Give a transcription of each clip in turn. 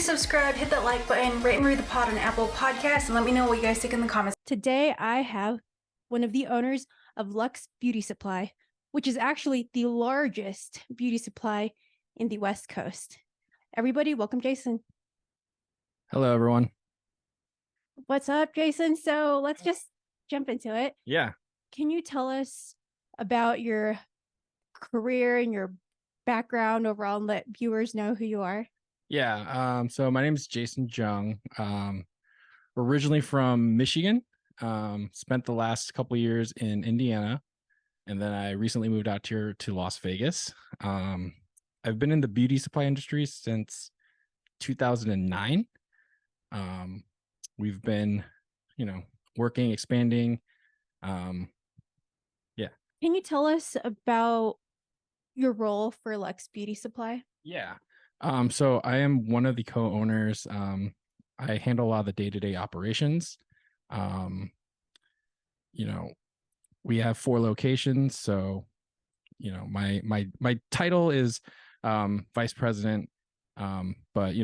subscribe, hit that like button, rate and review the pod on Apple Podcasts, and let me know what you guys think in the comments. Today, I have one of the owners of Lux Beauty Supply, which is actually the largest beauty supply in the West Coast. Everybody, welcome Jason. Hello, everyone. What's up, Jason? So let's just jump into it. Yeah. Can you tell us about your career and your background overall and let viewers know who you are? Yeah. So my name is Jason Jung. Originally from Michigan. Spent the last couple years in Indiana, and then I recently moved out here to Las Vegas. I've been in the beauty supply industry since 2009. We've been, working, expanding. Yeah. Can you tell us about your role for Lux Beauty Supply? Yeah. So I am one of the co-owners. I handle a lot of the day-to-day operations. We have 4 locations. So, my title is vice president. But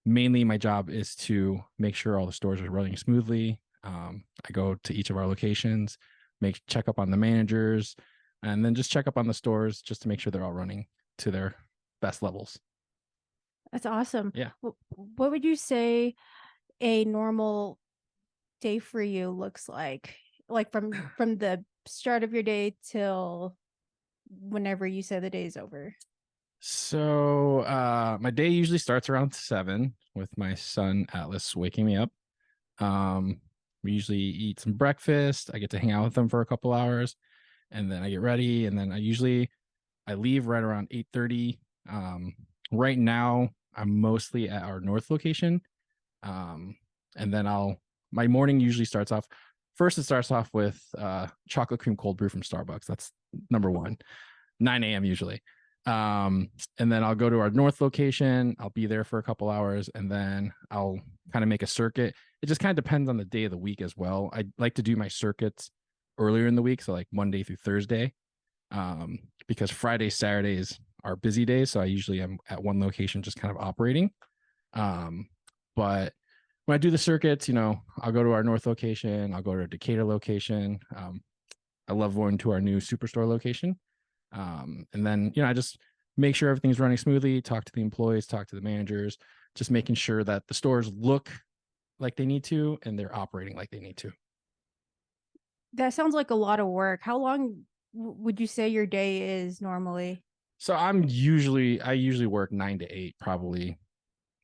mainly my job is to make sure all the stores are running smoothly. I go to each of our locations, check up on the managers, and then just check up on the stores just to make sure they're all running to their best levels. That's awesome. Yeah. What would you say a normal day for you looks like? Like from the start of your day till whenever you say the day's over? So my day usually starts around 7 with my son Atlas waking me up. We usually eat some breakfast. I get to hang out with him for a couple hours, and then I get ready, and then I leave right around 8:30. Right now I'm mostly at our north location. And then my morning usually starts off with chocolate cream cold brew from Starbucks. That's number 1, 9 a.m. usually. And then I'll go to our north location. I'll be there for a couple hours, and then I'll kind of make a circuit. It just kind of depends on the day of the week as well. I like to do my circuits earlier in the week, so like Monday through Thursday, because Friday, Saturdays are busy days. So I usually am at one location just kind of operating. But when I do the circuits, I'll go to our north location. I'll go to a Decatur location. I love going to our new Superstore location. And then, I just make sure everything's running smoothly, talk to the employees, talk to the managers, just making sure that the stores look like they need to and they're operating like they need to. That sounds like a lot of work. How long would you say your day is normally? So I usually work 9 to 8, probably.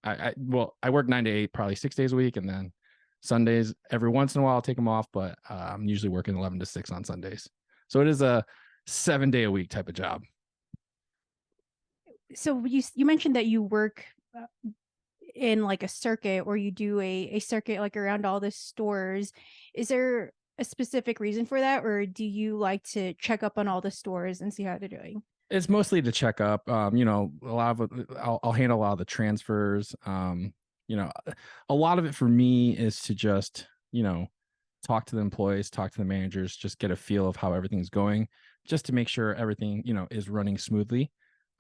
I work 9 to 8, probably 6 days a week. And then Sundays, every once in a while, I'll take them off, but I'm usually working 11 to 6 on Sundays. So it is a 7-day-a-week type of job. So you mentioned that you work in like a circuit, or you do a circuit like around all the stores. Is there a specific reason for that, or do you like to check up on all the stores and see how they're doing? It's mostly to check up. A lot of I'll handle a lot of the transfers. A lot of it for me is to just talk to the employees, talk to the managers, just get a feel of how everything's going, just to make sure everything is running smoothly.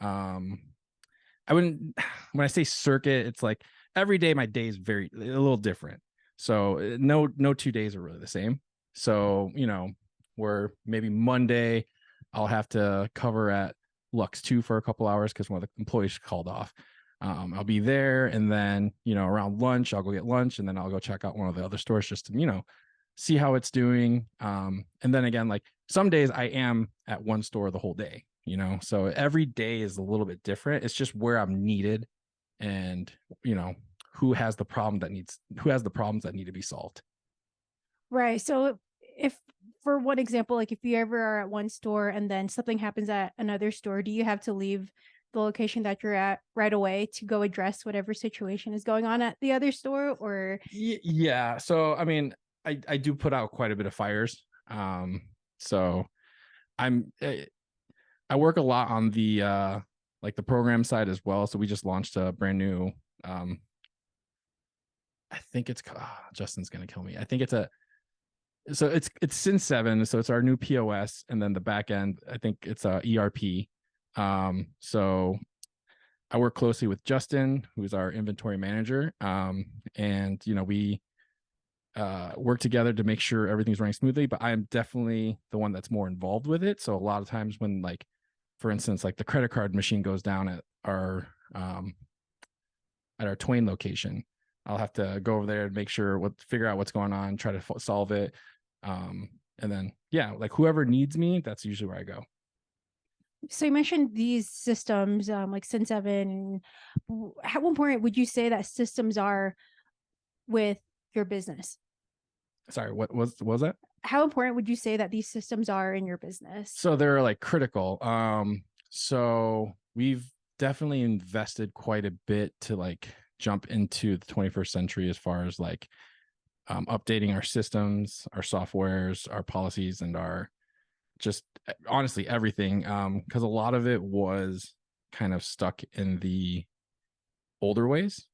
When I say circuit, it's like every day my day is a little different. So no 2 days are really the same. So where maybe Monday I'll have to cover at Lux 2 for a couple hours because one of the employees called off. I'll be there, and then around lunch I'll go get lunch, and then I'll go check out one of the other stores just to see how it's doing. And then again, like some days I am at one store the whole day, so every day is a little bit different. It's just where I'm needed, and who has the problems that need to be solved. Right. So if, for one example, like if you ever are at one store and then something happens at another store, do you have to leave the location that you're at right away to go address whatever situation is going on at the other store? Or yeah. So I mean, I do put out quite a bit of fires. So I work a lot on the like the program side as well. So we just launched a brand new I think it's Justin's gonna kill me. I think it's Sin 7, so it's our new POS, and then the back end, I think it's ERP. So I work closely with Justin, who's our inventory manager. And we work together to make sure everything's running smoothly, but I am definitely the one that's more involved with it. So a lot of times when, like, for instance, like the credit card machine goes down at our Twain location, I'll have to go over there and make sure figure out what's going on, try to solve it. And then, yeah, like whoever needs me, that's usually where I go. So you mentioned these systems, like Sin7. At one point, would you say that systems are with your business? Sorry, what was that? How important would you say that these systems are in your business? So they're like critical. So we've definitely invested quite a bit to like jump into the 21st century as far as like updating our systems, our softwares, our policies, and our just honestly everything. Because a lot of it was kind of stuck in the older ways,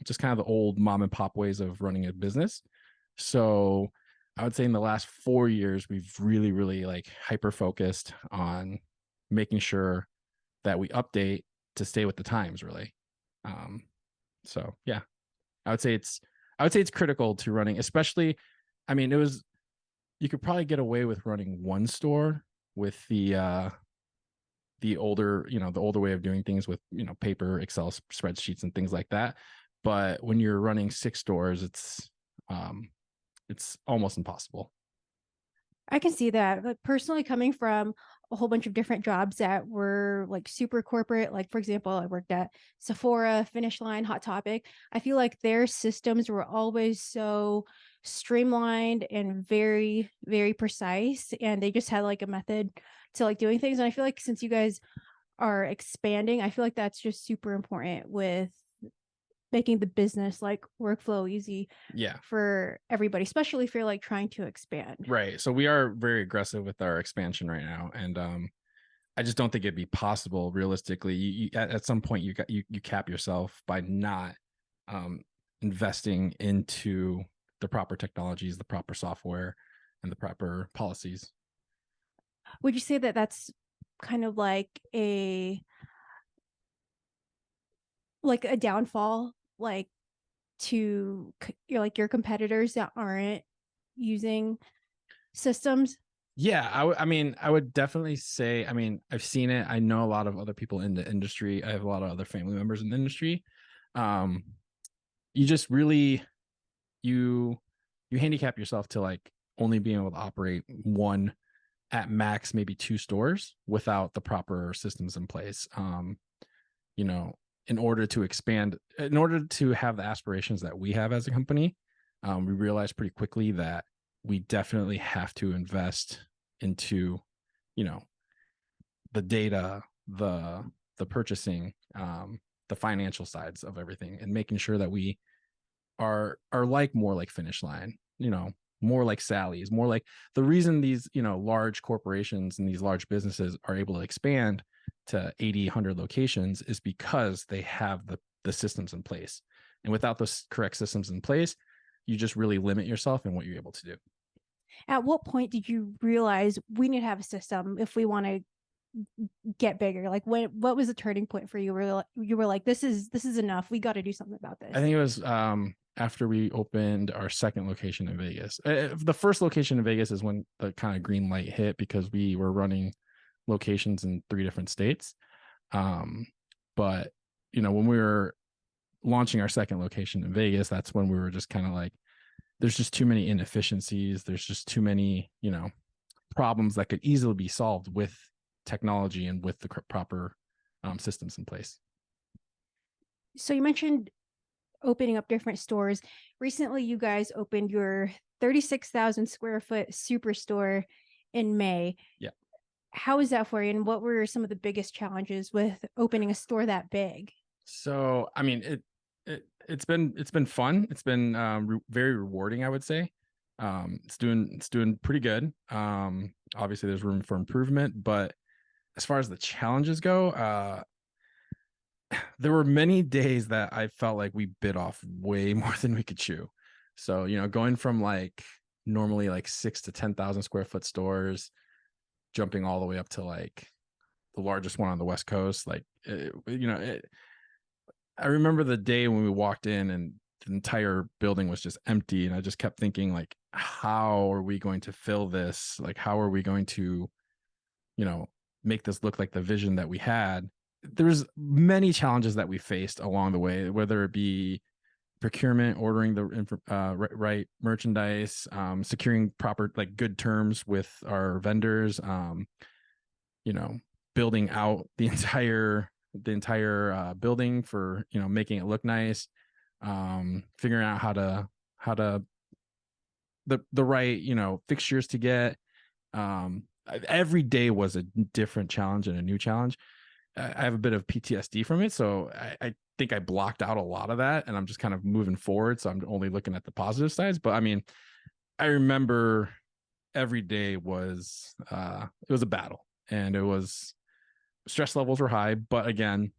just kind of the old mom and pop ways of running a business. So I would say in the last 4 years, we've really, really like hyper focused on making sure that we update to stay with the times, really. Um, so yeah, I would say it's critical to running, especially. I mean, you could probably get away with running one store with the older, the older way of doing things with, paper, Excel spreadsheets and things like that. But when you're running 6 stores, it's almost impossible. I can see that. But personally, coming from a whole bunch of different jobs that were like super corporate, like for example, I worked at Sephora, Finish Line, Hot Topic. I feel like their systems were always so streamlined and very, very precise. And they just had like a method to like doing things. And I feel like since you guys are expanding, I feel like that's just super important with making the business like workflow easy Yeah. for everybody, especially if you're like trying to expand. Right. So we are very aggressive with our expansion right now. And I just don't think it'd be possible realistically. At some point you cap yourself by not um investing into the proper technologies, the proper software, and the proper policies. Would you say that that's kind of like a downfall, like your competitors that aren't using systems? Yeah, I mean, I would definitely say, I mean, I've seen it. I know a lot of other people in the industry. I have a lot of other family members in the industry. Um, you just really you you handicap yourself to like only being able to operate one, at max maybe 2 stores without the proper systems in place. You know, in order to expand, in order to have the aspirations that we have as a company, we realized pretty quickly that we definitely have to invest into, you know, the data, the purchasing, the financial sides of everything, and making sure that we are like more like Finish Line, more like Sally's, more like the reason these, large corporations and these large businesses are able to expand to 80, 100 locations is because they have the systems in place. And without those correct systems in place, you just really limit yourself in what you're able to do. At what point did you realize we need to have a system if we want to get bigger? Like what was the turning point for you where you were like, this is enough, we got to do something about this? I think it was after we opened our second location in Vegas. The first location in Vegas is when the kind of green light hit, because we were running locations in 3 different states. But when we were launching our second location in Vegas, that's when we were just kind of like, there's just too many inefficiencies. There's just too many, problems that could easily be solved with technology and with the proper systems in place. So you mentioned opening up different stores. Recently, you guys opened your 36,000 square foot superstore in May. Yeah. How is that for you? And what were some of the biggest challenges with opening a store that big? So, I mean, it's been fun. It's been very rewarding, I would say. It's doing pretty good. Obviously there's room for improvement, but as far as the challenges go, there were many days that I felt like we bit off way more than we could chew. So, going from like normally like 6 to 10,000 square foot stores, jumping all the way up to like the largest one on the West Coast, like I remember the day when we walked in and the entire building was just empty, and I just kept thinking, like, how are we going to fill this? Like, how are we going to, you know, make this look like the vision that we had? There's many challenges that we faced along the way, whether it be procurement, ordering the right merchandise, securing proper, like, good terms with our vendors, you know, building out the entire building for, making it look nice, figuring out how to the right, fixtures to get. Every day was a different challenge and a new challenge. I have a bit of PTSD from it, so I think I blocked out a lot of that, and I'm just kind of moving forward. So I'm only looking at the positive sides. But I mean, I remember every day was it was a battle, and it was stress levels were high. But again,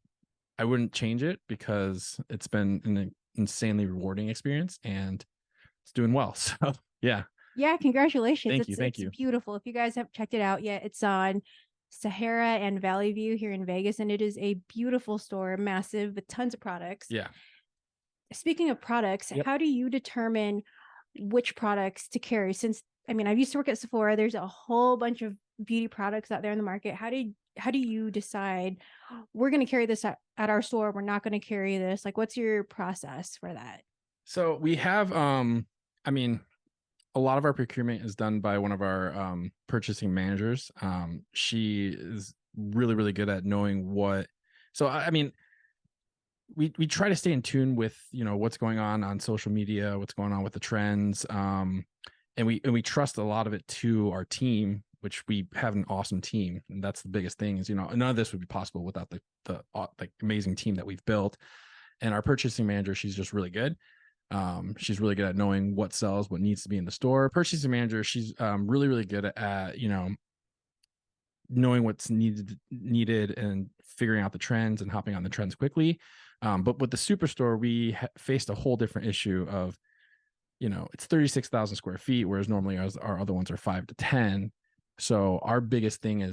I wouldn't change it because it's been an insanely rewarding experience, and it's doing well. So yeah, Yeah, congratulations. thank you, It's thank it's you. beautiful. If you guys haven't checked it out yet, it's on Sahara and Valley View here in Vegas, and it is a beautiful store, massive with tons of products. Yeah. Speaking of products, Yep. how do you determine which products to carry? Since I mean, I've used to work at Sephora. There's a whole bunch of beauty products out there in the market. How do you decide we're going to carry this at our store? We're not going to carry this. Like, what's your process for that? So we have, I mean, a lot of our procurement is done by one of our purchasing managers. She is really, really good at knowing what. So I mean, we try to stay in tune with, what's going on social media, what's going on with the trends, and we trust a lot of it to our team, which we have an awesome team, and that's the biggest thing. Is, none of this would be possible without the like amazing team that we've built. And our purchasing manager, she's just really good. She's really good at knowing what sells, what needs to be in the store. Purchasing manager, she's really, really good at, knowing what's needed and figuring out the trends and hopping on the trends quickly. But with the Superstore, we faced a whole different issue of, it's 36,000 square feet, whereas normally our other ones are 5 to 10. So our biggest thing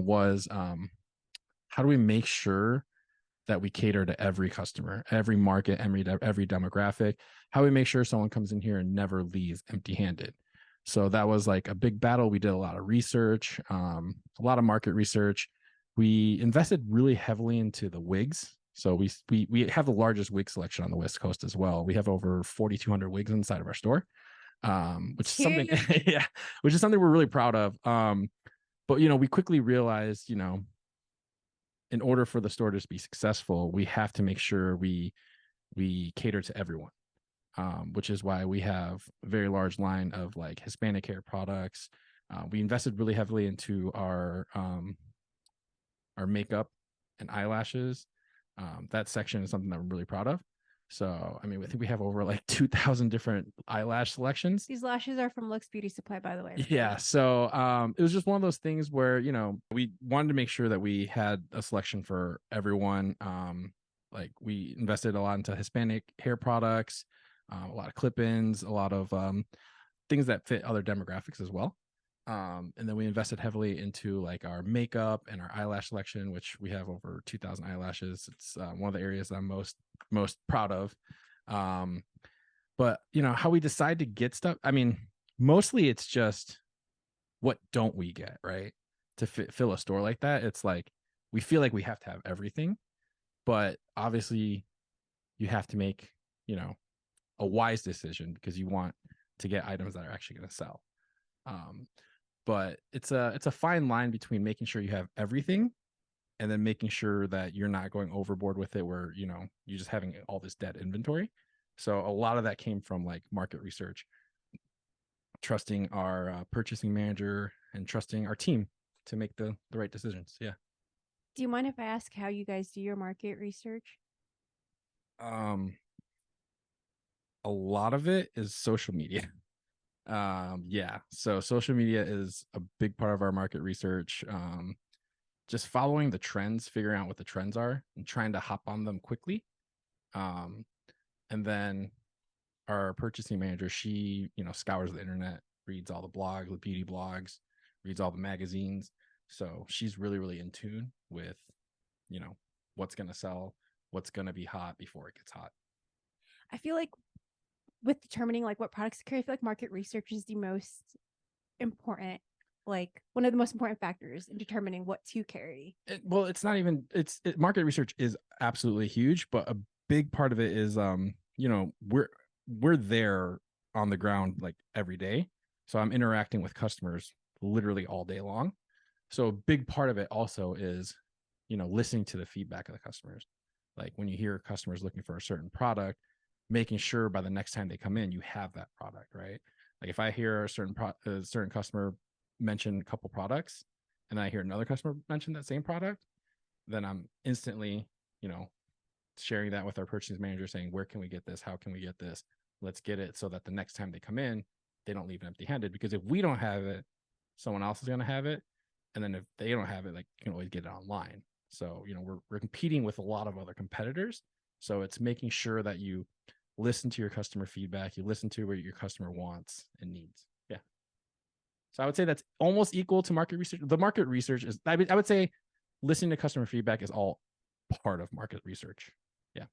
was, how do we make sure that we cater to every customer, every market, every demographic? How do we make sure someone comes in here and never leaves empty handed? So that was like a big battle. We did a lot of research, a lot of market research. We invested really heavily into the wigs. So we have the largest wig selection on the West Coast as well. We have over 4,200 wigs inside of our store, which is something, yeah, which is something we're really proud of. But we quickly realized, in order for the store to be successful, we have to make sure we cater to everyone, which is why we have a very large line of like Hispanic hair products. We invested really heavily into our makeup and eyelashes. That section is something that I'm really proud of. So, I mean, I think we have over like 2,000 different eyelash selections. These lashes are from Lux Beauty Supply, by the way. Yeah. So it was just one of those things where, we wanted to make sure that we had a selection for everyone. Like we invested a lot into Hispanic hair products, a lot of clip-ins, a lot of things that fit other demographics as well. And then we invested heavily into like our makeup and our eyelash selection, which we have over 2,000 eyelashes. It's one of the areas that I'm most proud of. But how we decide to get stuff, I mean, mostly it's just what don't we get, right? To fill a store like that, it's like we feel like we have to have everything, but obviously you have to make, a wise decision because you want to get items that are actually going to sell. But it's a fine line between making sure you have everything and then making sure that you're not going overboard with it where, you're just having all this dead inventory. So a lot of that came from like market research, trusting our purchasing manager and trusting our team to make the right decisions. Yeah. Do you mind if I ask how you guys do your market research? A lot of it is social media. Yeah. So social media is a big part of our market research. Just following the trends, figuring out what the trends are and trying to hop on them quickly. And then our purchasing manager, she, scours the internet, reads all the blogs, the beauty blogs, reads all the magazines. So she's really, really in tune with, what's going to sell, what's going to be hot before it gets hot. I feel like with determining like what products to carry, I feel like market research is the most important, like one of the most important factors in determining what to carry. Well, it's not even market research is absolutely huge, but a big part of it is we're there on the ground like every day. So I'm interacting with customers literally all day long. So a big part of it also is, listening to the feedback of the customers. Like when you hear customers looking for a certain product, making sure by the next time they come in, you have that product, right? Like if I hear a certain customer mention a couple products, and then I hear another customer mention that same product, then I'm instantly, sharing that with our purchasing manager, saying, where can we get this? How can we get this? Let's get it so that the next time they come in, they don't leave empty handed. Because if we don't have it, someone else is going to have it. And then if they don't have it, like you can always get it online. So, we're competing with a lot of other competitors. So it's making sure that you listen to your customer feedback, you listen to what your customer wants and needs. Yeah. So I would say that's almost equal to market research. The market research is, I would say listening to customer feedback is all part of market research. Yeah.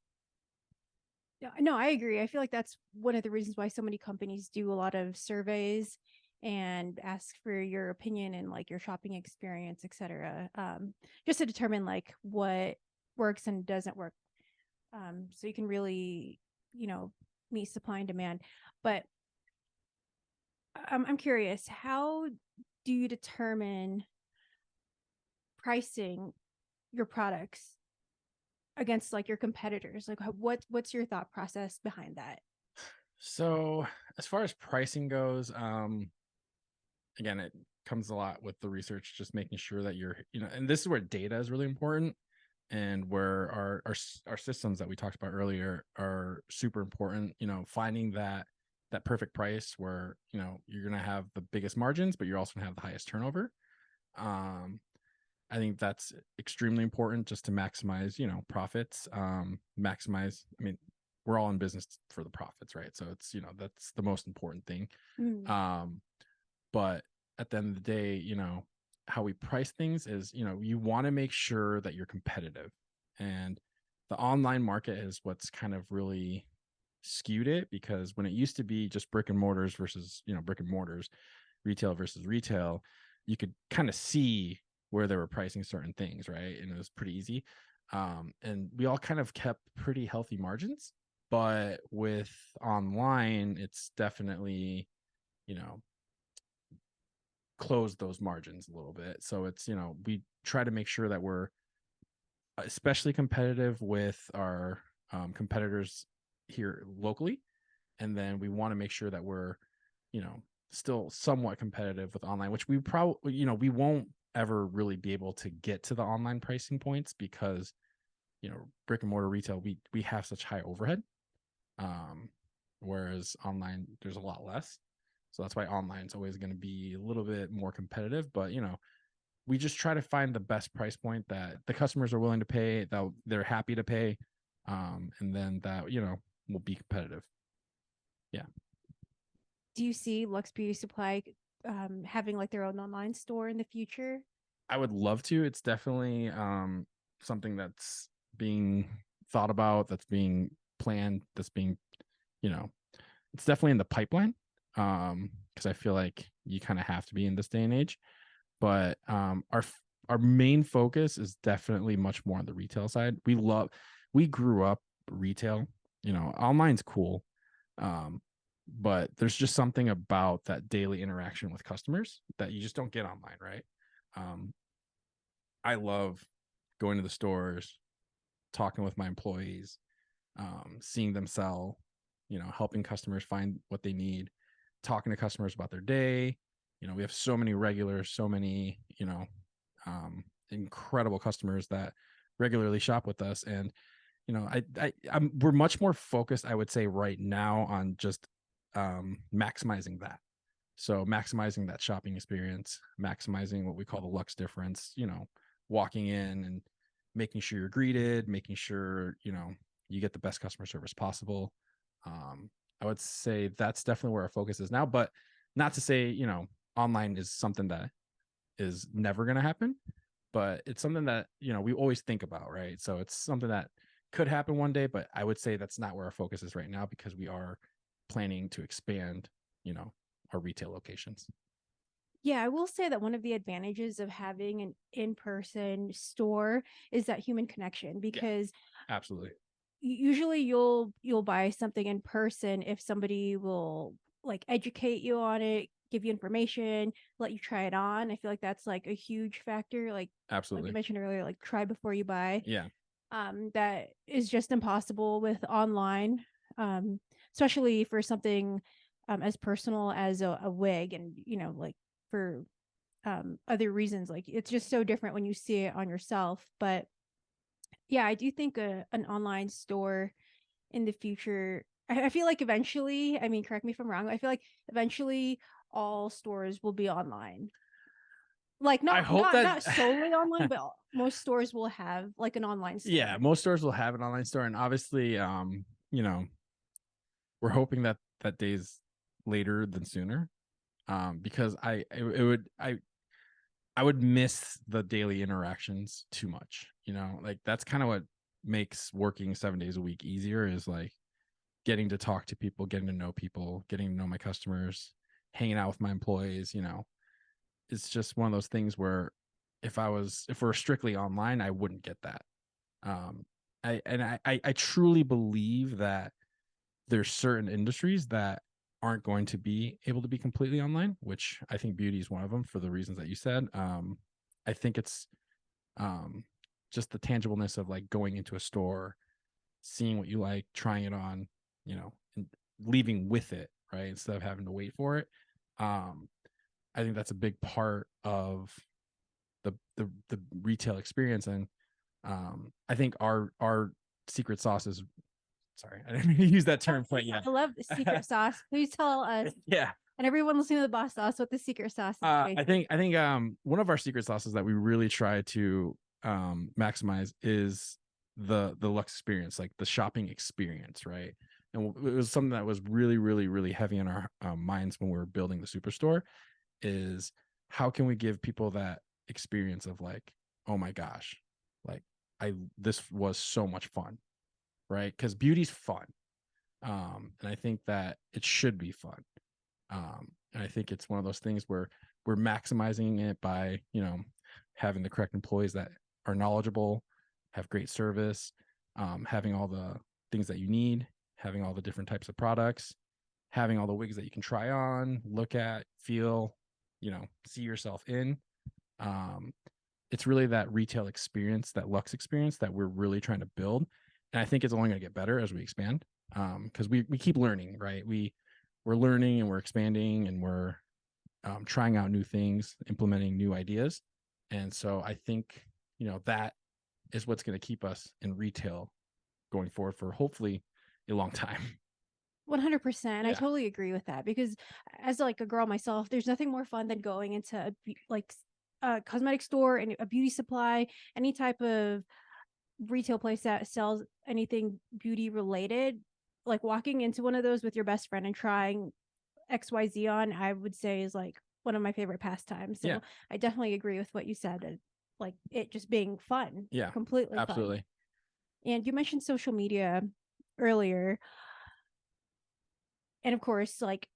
Yeah, no, I agree. I feel like that's one of the reasons why so many companies do a lot of surveys and ask for your opinion and like your shopping experience, et cetera, just to determine like what works and doesn't work. So you can really, meet supply and demand. But I'm curious, how do you determine pricing your products against like your competitors? Like what's your thought process behind that? So as far as pricing goes, again, it comes a lot with the research, just making sure that you're, and this is where data is really important, and where our systems that we talked about earlier are super important. Finding that perfect price where you're gonna have the biggest margins, but you're also gonna have the highest turnover. I think that's extremely important just to maximize, profits. Maximize. I mean, we're all in business for the profits, right? So it's that's the most important thing. Mm. But at the end of the day, how we price things is, you want to make sure that you're competitive. And the online market is what's kind of really skewed it, because when it used to be just brick and mortars versus, brick and mortars, retail versus retail, you could kind of see where they were pricing certain things, right? And it was pretty easy. And we all kind of kept pretty healthy margins. But with online, it's definitely, close those margins a little bit. So it's, we try to make sure that we're especially competitive with our competitors here locally. And then we want to make sure that we're, still somewhat competitive with online, which we probably, we won't ever really be able to get to the online pricing points because, brick and mortar retail, we have such high overhead. Whereas online, there's a lot less. So that's why online is always going to be a little bit more competitive. But, we just try to find the best price point that the customers are willing to pay, that they're happy to pay. And then that, will be competitive. Yeah. Do you see Lux Beauty Supply having like their own online store in the future? I would love to. It's definitely something that's being thought about, that's being planned, that's being, it's definitely in the pipeline. Because I feel like you kind of have to be in this day and age. But our main focus is definitely much more on the retail side. We grew up retail, online's cool. But there's just something about that daily interaction with customers that you just don't get online, right? I love going to the stores, talking with my employees, seeing them sell, helping customers find what they need, talking to customers about their day. We have so many regulars, so many, incredible customers that regularly shop with us. And, we're much more focused, I would say right now, on just maximizing that. So maximizing that shopping experience, maximizing what we call the Lux difference, walking in and making sure you're greeted, making sure, you get the best customer service possible. I would say that's definitely where our focus is now, but not to say, online is something that is never going to happen. but it's something that, we always think about, right? So it's something that could happen one day, but I would say that's not where our focus is right now, because we are planning to expand, our retail locations. Yeah, I will say that one of the advantages of having an in-person store is that human connection, Yeah, because absolutely. usually you'll buy something in person if somebody will like educate you on it, give you information, let you try it on. I feel like that's like a huge factor. Like you Absolutely. mentioned earlier, like try before you buy. Yeah. That is just impossible with online, um, especially for something as personal as a wig, and like for other reasons. Like it's just so different when you see it on yourself. But yeah, I do think an online store in the future. I feel like eventually, I mean, correct me if I'm wrong, I feel like eventually all stores will be online. Like I not hope not that not solely online, but most stores will have like an online yeah, store. most stores will have an online store, and obviously, you know, we're hoping that that day's later than sooner. Because I would miss the daily interactions too much. Like that's kind of what makes working 7 days a week easier, is like getting to talk to people, getting to know people, getting to know my customers, hanging out with my employees. It's just one of those things where if we're strictly online, I wouldn't get that. Um, I truly believe that there's certain industries that aren't going to be able to be completely online, which I think beauty is one of them for the reasons that you said. I think it's um, just the tangibleness of like going into a store, seeing what you like, trying it on, and leaving with it, right? Instead of having to wait for it. Um, I think that's a big part of the retail experience. And I think our secret sauce is, sorry, I didn't mean to use that term quite yet. I love the secret sauce. Please tell us Yeah. and everyone listening to the boss sauce what the secret sauce is. I think one of our secret sauces that we really try to maximize is the Lux experience, like the shopping experience, right? And it was something that was really, really, really heavy in our minds when we were building the superstore. Is how can we give people that experience of like, oh my gosh, like this was so much fun, right? Because beauty's fun, and I think that it should be fun. And I think it's one of those things where we're maximizing it by, having the correct employees that are knowledgeable, have great service, having all the things that you need, having all the different types of products, having all the wigs that you can try on, look at, feel, see yourself in. Um, it's really that retail experience, that Lux experience that we're really trying to build. And I think it's only going to get better as we expand. Because we keep learning, right? We're learning and we're expanding and we're trying out new things, implementing new ideas. And so I think, that is what's going to keep us in retail going forward for hopefully a long time. 100%. I Yeah. totally agree with that, because as like a girl myself, there's nothing more fun than going into a cosmetic store and a beauty supply, any type of retail place that sells anything beauty related. Like walking into one of those with your best friend and trying XYZ on, I would say is like one of my favorite pastimes. So Yeah. I definitely agree with what you said, like it just being fun, Yeah. completely fun. Absolutely. And you mentioned social media earlier. And of course, like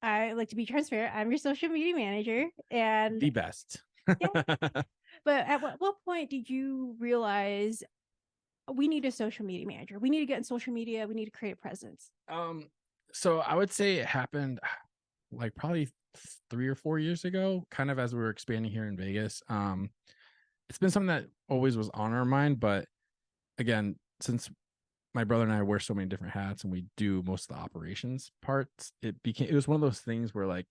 I like to be transparent. I'm your social media manager. And The best. yeah, but at what point did you realize we need a social media manager? We need to get in social media. We need to create a presence. So I would say it happened like probably 3 or 4 years ago, kind of as we were expanding here in Vegas. It's been something that always was on our mind, but again, since my brother and I wear so many different hats and we do most of the operations parts, it was one of those things where like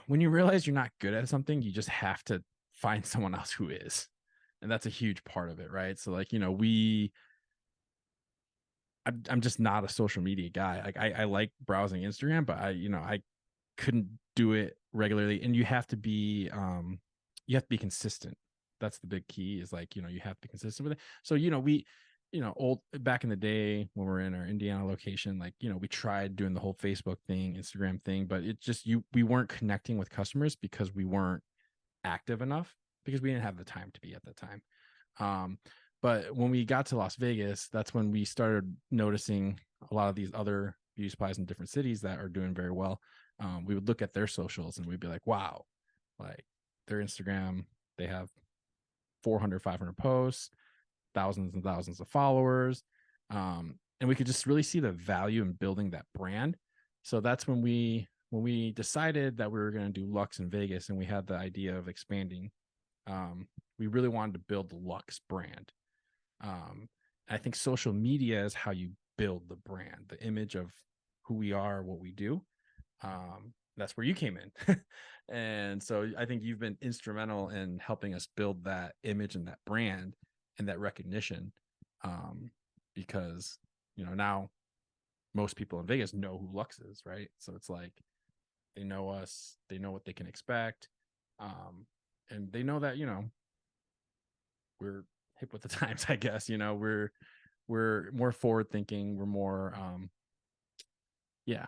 when you realize you're not good at something, you just have to find someone else who is. And that's a huge part of it, right? So like, I'm just not a social media guy. Like I like browsing Instagram, but I couldn't do it regularly. And you have to be consistent. That's the big key, is like, you have to be consistent with it. So, we, old back in the day when we were in our Indiana location, like, we tried doing the whole Facebook thing, Instagram thing, but it just, we weren't connecting with customers because we weren't active enough because we didn't have the time to be at the time. But when we got to Las Vegas, that's when we started noticing a lot of these other beauty supplies in different cities that are doing very well. We would look at their socials and we'd be like, wow, like their Instagram, they have 400, 500 posts, thousands and thousands of followers. And we could just really see the value in building that brand. So that's when we decided that we were going to do Lux in Vegas and we had the idea of expanding. We really wanted to build the Lux brand. I think social media is how you build the brand, the image of who we are, what we do. That's where you came in. And so I think you've been instrumental in helping us build that image and that brand and that recognition. Because, now most people in Vegas know who Lux is, right? So it's like they know us, they know what they can expect. And they know that, we're hip with the times, I guess. We're more forward thinking, we're more yeah.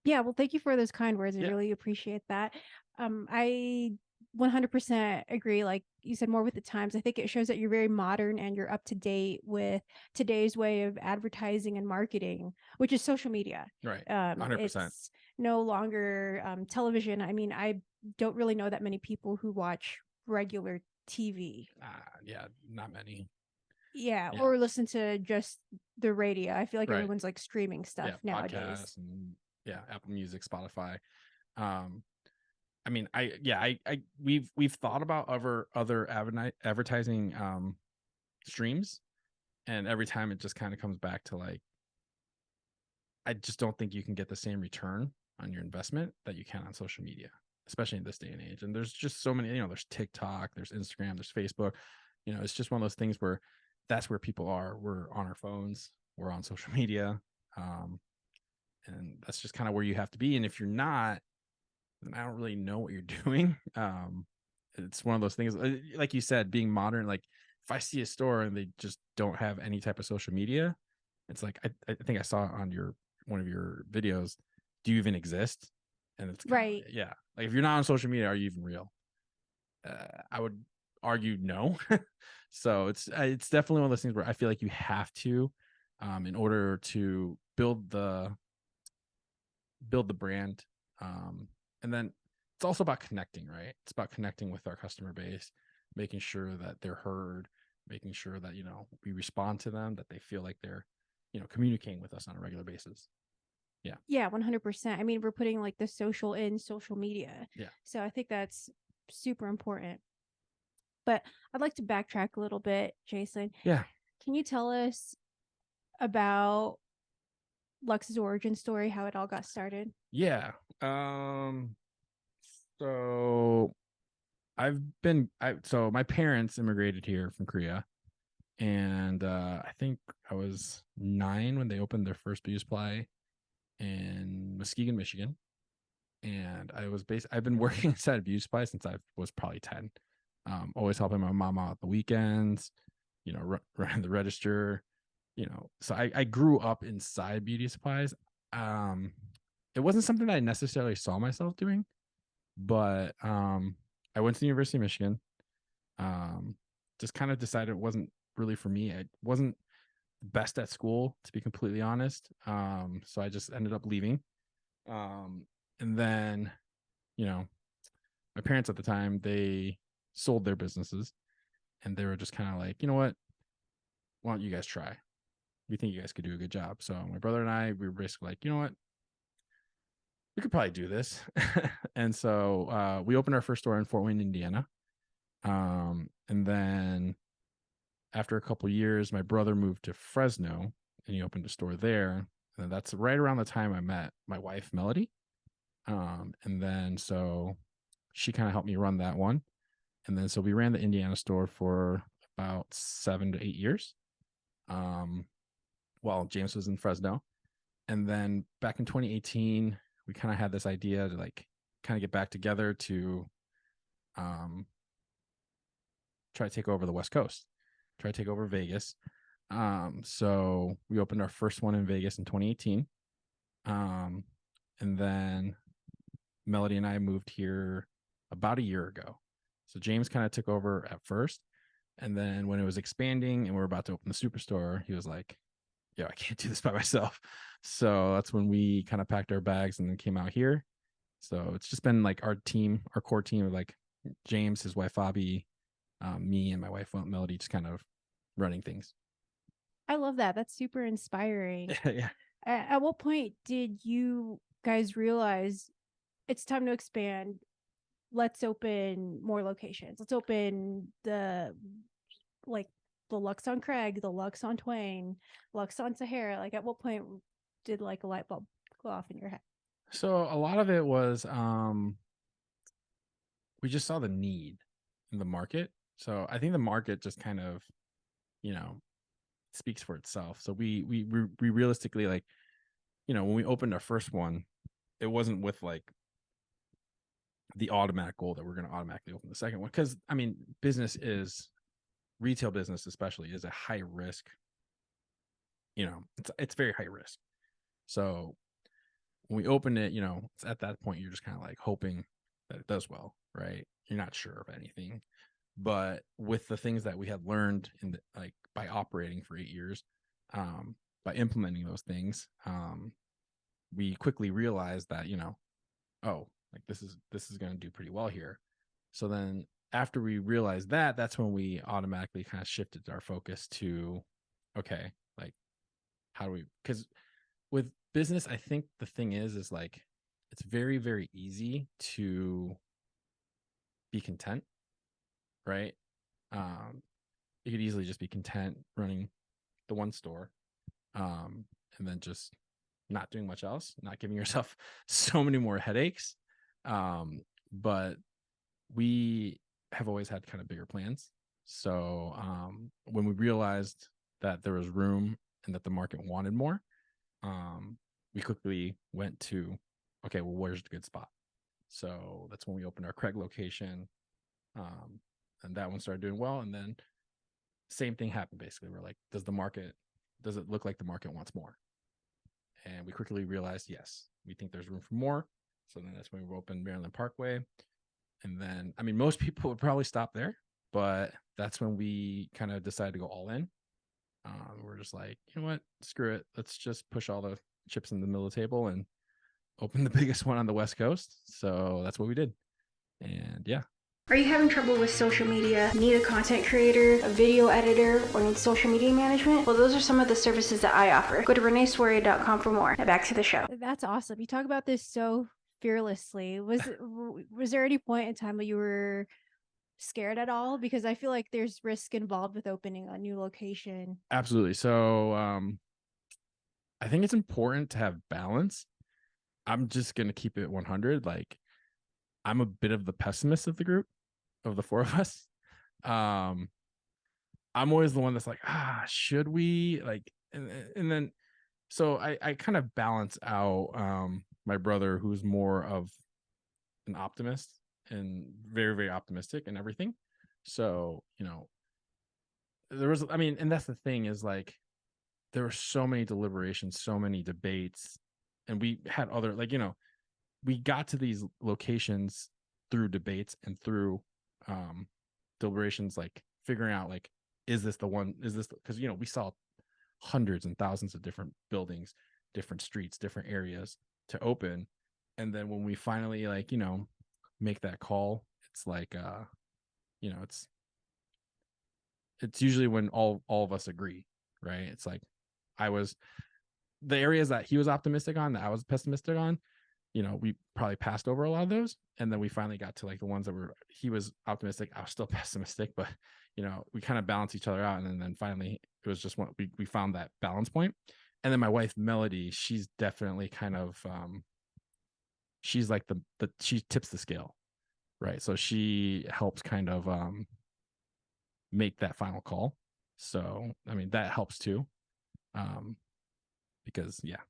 Yeah, well, thank you for those kind words. I Yeah. really appreciate that. I 100% agree. Like you said, more with the times. I think it shows that you're very modern and you're up to date with today's way of advertising and marketing, which is social media. Right. 100%. It's no longer television. I mean, I don't really know that many people who watch regular TV. Yeah, not many. Yeah, Yeah. or listen to just the radio. I feel like Right. everyone's like streaming stuff nowadays. Podcasts and Apple Music, Spotify. I mean, we've thought about other advertising streams, and every time it just kind of comes back to like, I just don't think you can get the same return on your investment that you can on social media, especially in this day and age. And there's just so many, there's TikTok, there's Instagram, there's Facebook. It's just one of those things where that's where people are. We're on our phones, we're on social media. And that's just kind of where you have to be. And if you're not, then I don't really know what you're doing. It's one of those things, like you said, being modern. Like if I see a store and they just don't have any type of social media, it's like, I think I saw on one of your videos, do you even exist? And it's right. Yeah. Like if you're not on social media, are you even real? I would argue no. So it's definitely one of those things where I feel like you have to, in order to build the brand. And then it's also about connecting, right? It's about connecting with our customer base, making sure that they're heard, making sure that, we respond to them, that they feel like they're, communicating with us on a regular basis. Yeah. Yeah, 100%. I mean, we're putting like the social in social media. Yeah. So I think that's super important. But I'd like to backtrack a little bit, Jason. Yeah. Can you tell us about Lux's origin story, how it all got started? Yeah. So so my parents immigrated here from Korea, and I think I was 9 when they opened their first beauty supply in Muskegon, Michigan. And I've been working inside a beauty supply since I was probably 10. Always helping my mom out the weekends, running the register, so I grew up inside beauty supplies. It wasn't something that I necessarily saw myself doing, but I went to the University of Michigan. Just kind of decided it wasn't really for me. I wasn't best at school, to be completely honest. So I just ended up leaving. And then, my parents at the time, they sold their businesses, and they were just kind of like, you know what? Why don't you guys try? We think you guys could do a good job. So my brother and I, we were basically like, you know what? We could probably do this. And so we opened our first store in Fort Wayne, Indiana. And then after a couple of years, my brother moved to Fresno and he opened a store there. And that's right around the time I met my wife, Melody. And then so she kind of helped me run that one. And then so we ran the Indiana store for about 7 to 8 years. While James was in Fresno. And then back in 2018, we kind of had this idea to like kind of get back together to try to take over the West Coast, try to take over Vegas. So we opened our first one in Vegas in 2018. And then Melody and I moved here about a year ago. So James kind of took over at first. And then when it was expanding and we are about to open the superstore, he was like, yo, I can't do this by myself. So that's when we kind of packed our bags and then came out here. So it's just been like our team, our core team of like James, his wife, Bobby, me and my wife, Melody, just kind of running things. I love that. That's super inspiring. Yeah. At what point did you guys realize it's time to expand? Let's open more locations. Let's open the Lux on Craig, the Lux on Twain, Lux on Sahara. Like, at what point did like a light bulb go off in your head? So a lot of it was we just saw the need in the market. So I think the market just kind of, you know, speaks for itself. So we realistically, like, you know, when we opened our first one, it wasn't with like the automatic goal that we're going to automatically open the second one. Because I mean, retail business especially is a high risk. You know, it's very high risk. So when we open it, you know, at that point you're just kind of like hoping that it does well, right? You're not sure of anything. But with the things that we had learned in the, like by operating for 8 years, by implementing those things, we quickly realized that, you know, oh, like this is going to do pretty well here. So then after we realized that, that's when we automatically kind of shifted our focus to, okay, like how do we, because with business, I think the thing is like, it's very, very easy to be content, right? You could easily just be content running the one store, and then just not doing much else, not giving yourself so many more headaches. But we have always had kind of bigger plans. So when we realized that there was room and that the market wanted more, we quickly went to, okay, well, where's the good spot? So that's when we opened our Craig location. And that one started doing well. And then same thing happened. Basically, we're like, does it look like the market wants more? And we quickly realized, yes, we think there's room for more. So then that's when we opened Maryland Parkway. And then, I mean, most people would probably stop there, but that's when we kind of decided to go all in. We're just like, you know what, screw it. Let's just push all the chips in the middle of the table and open the biggest one on the West Coast. So that's what we did. And yeah. Are you having trouble with social media? Need a content creator, a video editor, or need social media management? Well, those are some of the services that I offer. Go to reneeswery.com for more. Now back to the show. That's awesome. You talk about this so fearlessly. Was there any point in time where you were scared at all? Because I feel like there's risk involved with opening a new location. Absolutely. So I think it's important to have balance. I'm just going to keep it 100. Like, I'm a bit of the pessimist of the group, of the four of us. I'm always the one that's like, should we, like, and then so I kind of balance out my brother, who's more of an optimist and very, very optimistic and everything. So, you know, there was, I mean, and that's the thing is like, there were so many deliberations, so many debates, and we had other, like, you know, we got to these locations through debates and through deliberations, like figuring out, like, is this the one? Is this, because, you know, we saw hundreds and thousands of different buildings, different streets, different areas to open. And then when we finally, like, you know, make that call, it's like, you know, it's usually when all of us agree, right? It's like, the areas that he was optimistic on, that I was pessimistic on, you know, we probably passed over a lot of those. And then we finally got to like the ones that he was optimistic, I was still pessimistic, but, you know, we kind of balance each other out. And then finally it was just we found that balance point. And then my wife, Melody, she's definitely kind of, she's like she tips the scale, right? So she helps kind of make that final call. So, I mean, that helps too. Because yeah,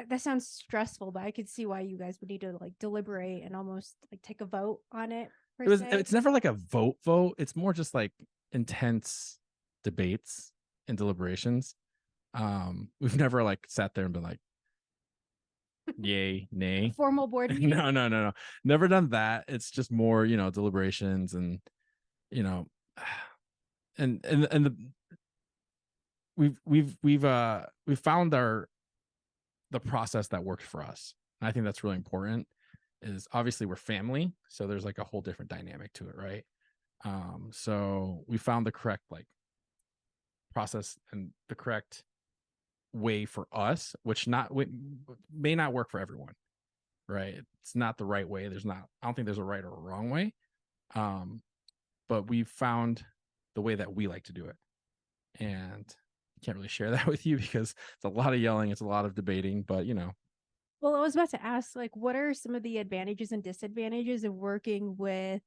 that sounds stressful, but I could see why you guys would need to like deliberate and almost like take a vote on it. It's never like a vote. It's more just like intense debates and deliberations. We've never like sat there and been like, yay, nay. Formal board meeting? No. Never done that. It's just more, deliberations and, you know, and we've found the process that works for us. And I think that's really important. Is obviously we're family, so there's like a whole different dynamic to it, right? So we found the correct like process and the correct way for us, which may not work for everyone, right? It's not the right way. I don't think there's a right or a wrong way. But we found the way that we like to do it. And I can't really share that with you because it's a lot of yelling, it's a lot of debating, but Well, I was about to ask, like, what are some of the advantages and disadvantages of working with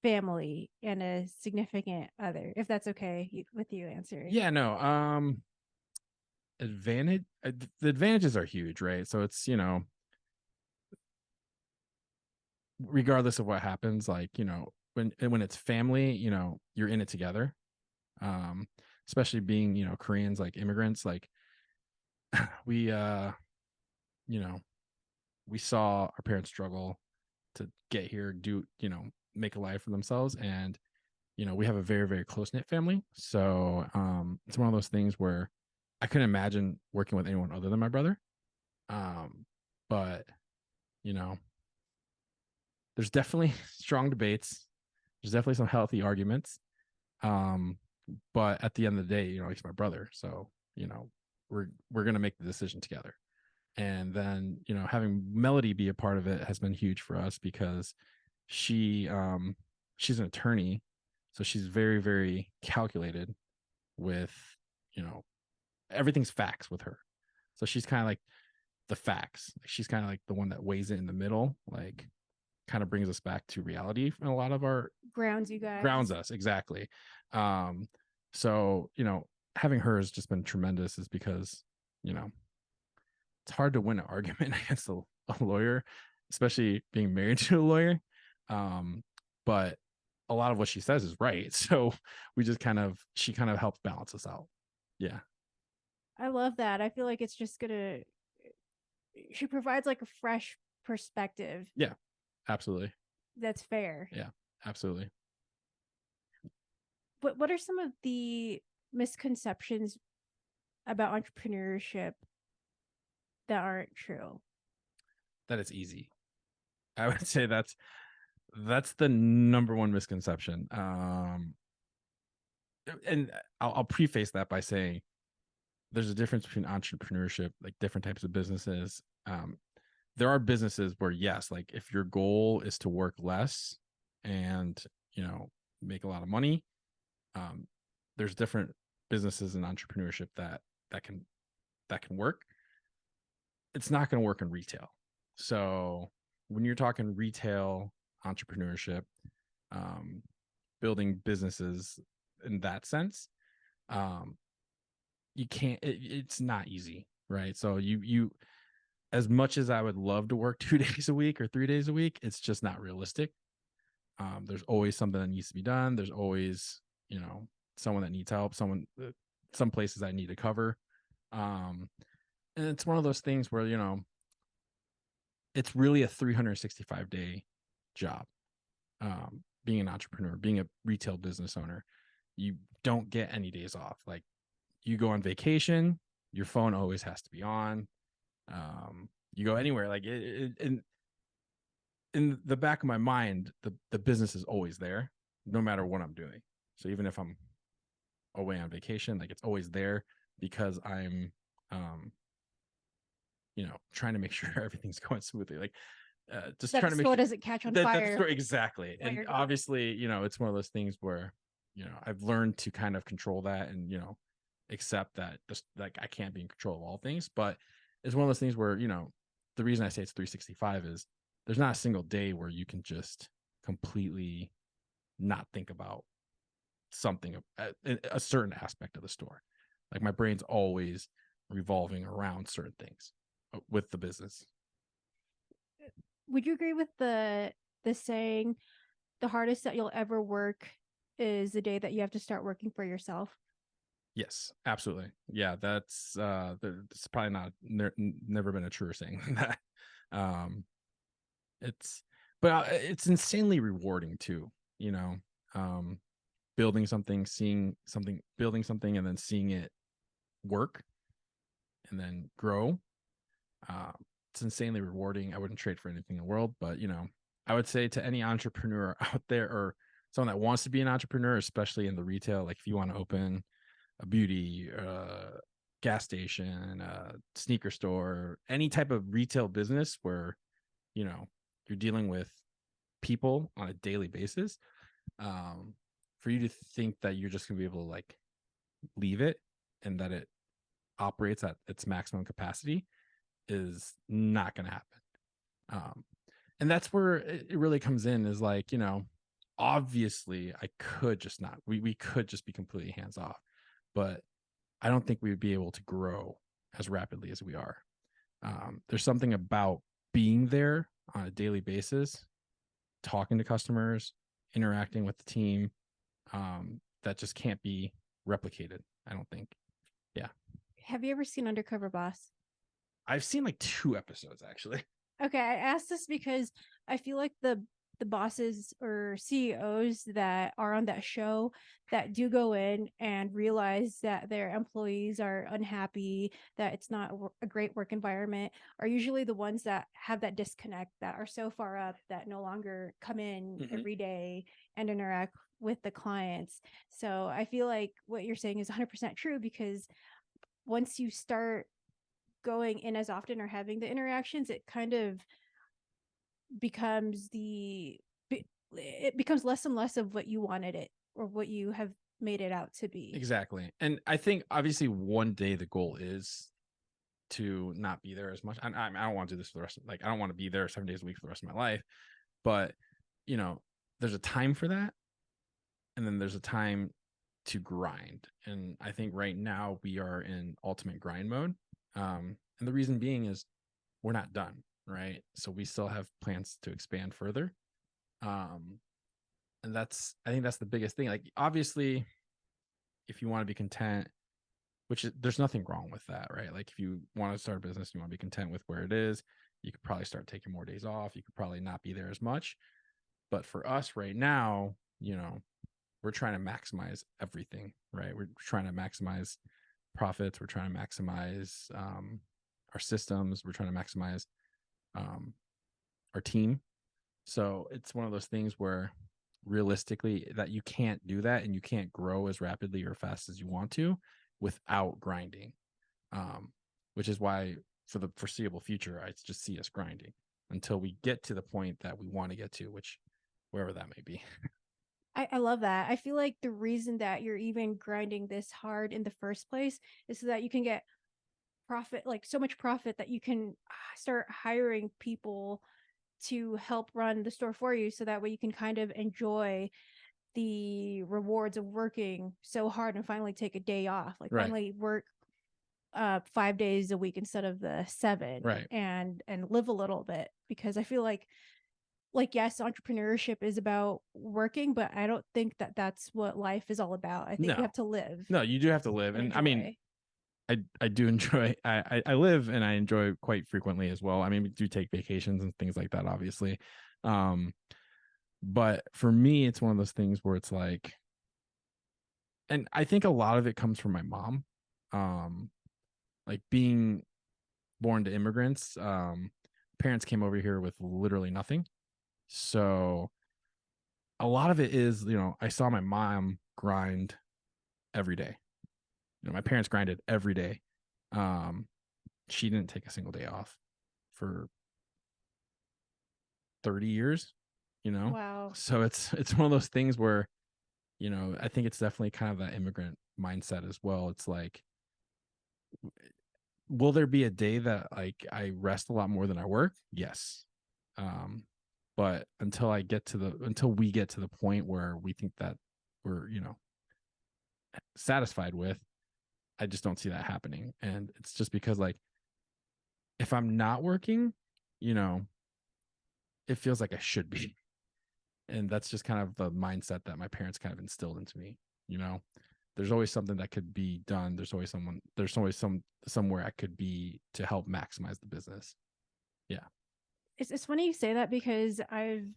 family and a significant other, if that's okay with you answering? yeah, no. The advantages are huge, right? So it's, regardless of what happens, like, when it's family, you're in it together. Especially being, Koreans, like immigrants, like we we saw our parents struggle to get here, make a life for themselves. And, we have a very, very close knit family. So it's one of those things where I couldn't imagine working with anyone other than my brother. But, there's definitely strong debates. There's definitely some healthy arguments. But at the end of the day, he's my brother. So, we're going to make the decision together. And then, having Melody be a part of it has been huge for us because she's an attorney. So she's very, very calculated with, everything's facts with her. So she's kind of like the facts. She's kind of like the one that weighs it in the middle, like kind of brings us back to reality in a lot of our Grounds you guys. grounds us. Exactly. So, having her has just been tremendous is because, it's hard to win an argument against a lawyer, especially being married to a lawyer. But a lot of what she says is right. So she kind of helps balance us out. Yeah. I love that. I feel like it's just she provides like a fresh perspective. Yeah, absolutely. That's fair. Yeah, absolutely. But what are some of the misconceptions about entrepreneurship that aren't true? That it's easy. I would say that's the number one misconception. And I'll preface that by saying there's a difference between entrepreneurship, like different types of businesses. There are businesses where, yes, like if your goal is to work less and, make a lot of money, there's different businesses in entrepreneurship that can work. It's not going to work in retail. So when you're talking retail entrepreneurship, building businesses in that sense, you can't, it's not easy, right? So you as much as I would love to work 2 days a week or 3 days a week, it's just not realistic. There's always something that needs to be done. There's always, someone that needs help, some places I need to cover. And it's one of those things where, it's really a 365-day job. Being an entrepreneur, being a retail business owner, you don't get any days off. Like you go on vacation, your phone always has to be on. You go anywhere, like in the back of my mind, the business is always there, no matter what I'm doing. So even if I'm away on vacation, like it's always there because I'm, trying to make sure everything's going smoothly. Like just that trying the to make store sure doesn't catch on fire. exactly. And obviously, it's one of those things where, I've learned to kind of control that and, accept that just like I can't be in control of all things. But it's one of those things where, the reason I say it's 365 is there's not a single day where you can just completely not think about something, a certain aspect of the store. Like my brain's always revolving around certain things with the business. Would you agree with the saying, the hardest that you'll ever work is the day that you have to start working for yourself? Yes, absolutely. Yeah, that's probably never been a truer saying than that. Um, it's but it's insanely rewarding too, you know. Um, building something, seeing something, building something, and then seeing it work and then grow. Uh, it's insanely rewarding. I wouldn't trade for anything in the world, but I would say to any entrepreneur out there or someone that wants to be an entrepreneur, especially in the retail, like if you want to open a beauty, gas station, sneaker store, any type of retail business where you're dealing with people on a daily basis, for you to think that you're just gonna be able to like leave it and that it operates at its maximum capacity is not gonna happen. Um, and that's where it really comes in is like, obviously I could just not, we could just be completely hands off, but I don't think we would be able to grow as rapidly as we are. There's something about being there on a daily basis, talking to customers, interacting with the team, that just can't be replicated, I don't think. Yeah. Have you ever seen Undercover Boss? I've seen like 2 episodes actually. Okay, I asked this because I feel like the bosses or CEOs that are on that show that do go in and realize that their employees are unhappy, that it's not a great work environment, are usually the ones that have that disconnect, that are so far up that no longer come in every day and interact with the clients. So I feel like what you're saying is 100% true, because once you start going in as often or having the interactions, it kind of becomes it becomes less and less of what you wanted it or what you have made it out to be. Exactly. And I think obviously one day the goal is to not be there as much. I don't want to do this for the rest of, like, I don't want to be there 7 days a week for the rest of my life, but there's a time for that. And then there's a time to grind. And I think right now we are in ultimate grind mode. And the reason being is we're not done, right? So we still have plans to expand further. And I think that's the biggest thing. Like, obviously, if you want to be content, there's nothing wrong with that, right? Like, if you want to start a business, you want to be content with where it is, you could probably start taking more days off. You could probably not be there as much. But for us right now, we're trying to maximize everything, right? We're trying to maximize profits. We're trying to maximize our systems. We're trying to maximize our team. So it's one of those things where realistically that you can't do that and you can't grow as rapidly or fast as you want to without grinding, which is why for the foreseeable future, I just see us grinding until we get to the point that we want to get to, which wherever that may be. I love that. I feel like the reason that you're even grinding this hard in the first place is so that you can get profit, like so much profit that you can start hiring people to help run the store for you, so that way you can kind of enjoy the rewards of working so hard and finally take a day off, like Right. finally work 5 days a week instead of the 7, right, and live a little bit. Because I feel like yes, entrepreneurship is about working, but I don't think that that's what life is all about. I think you No. have to live. No, you do have to live. And I mean, I do enjoy, I live and I enjoy quite frequently as well. I mean, we do take vacations and things like that, obviously. But for me, it's one of those things where it's like, and I think a lot of it comes from my mom. Like, being born to immigrants, parents came over here with literally nothing. So a lot of it is, I saw my mom grind every day. My parents grinded every day. She didn't take a single day off for 30 years, Wow. So it's one of those things where, I think it's definitely kind of that immigrant mindset as well. It's like, will there be a day that like I rest a lot more than I work? Yes. But until we get to the point where we think that we're, satisfied with, I just don't see that happening. And it's just because, like, if I'm not working, it feels like I should be. And that's just kind of the mindset that my parents kind of instilled into me, there's always something that could be done. There's always somewhere I could be to help maximize the business. Yeah. It's funny you say that, because I've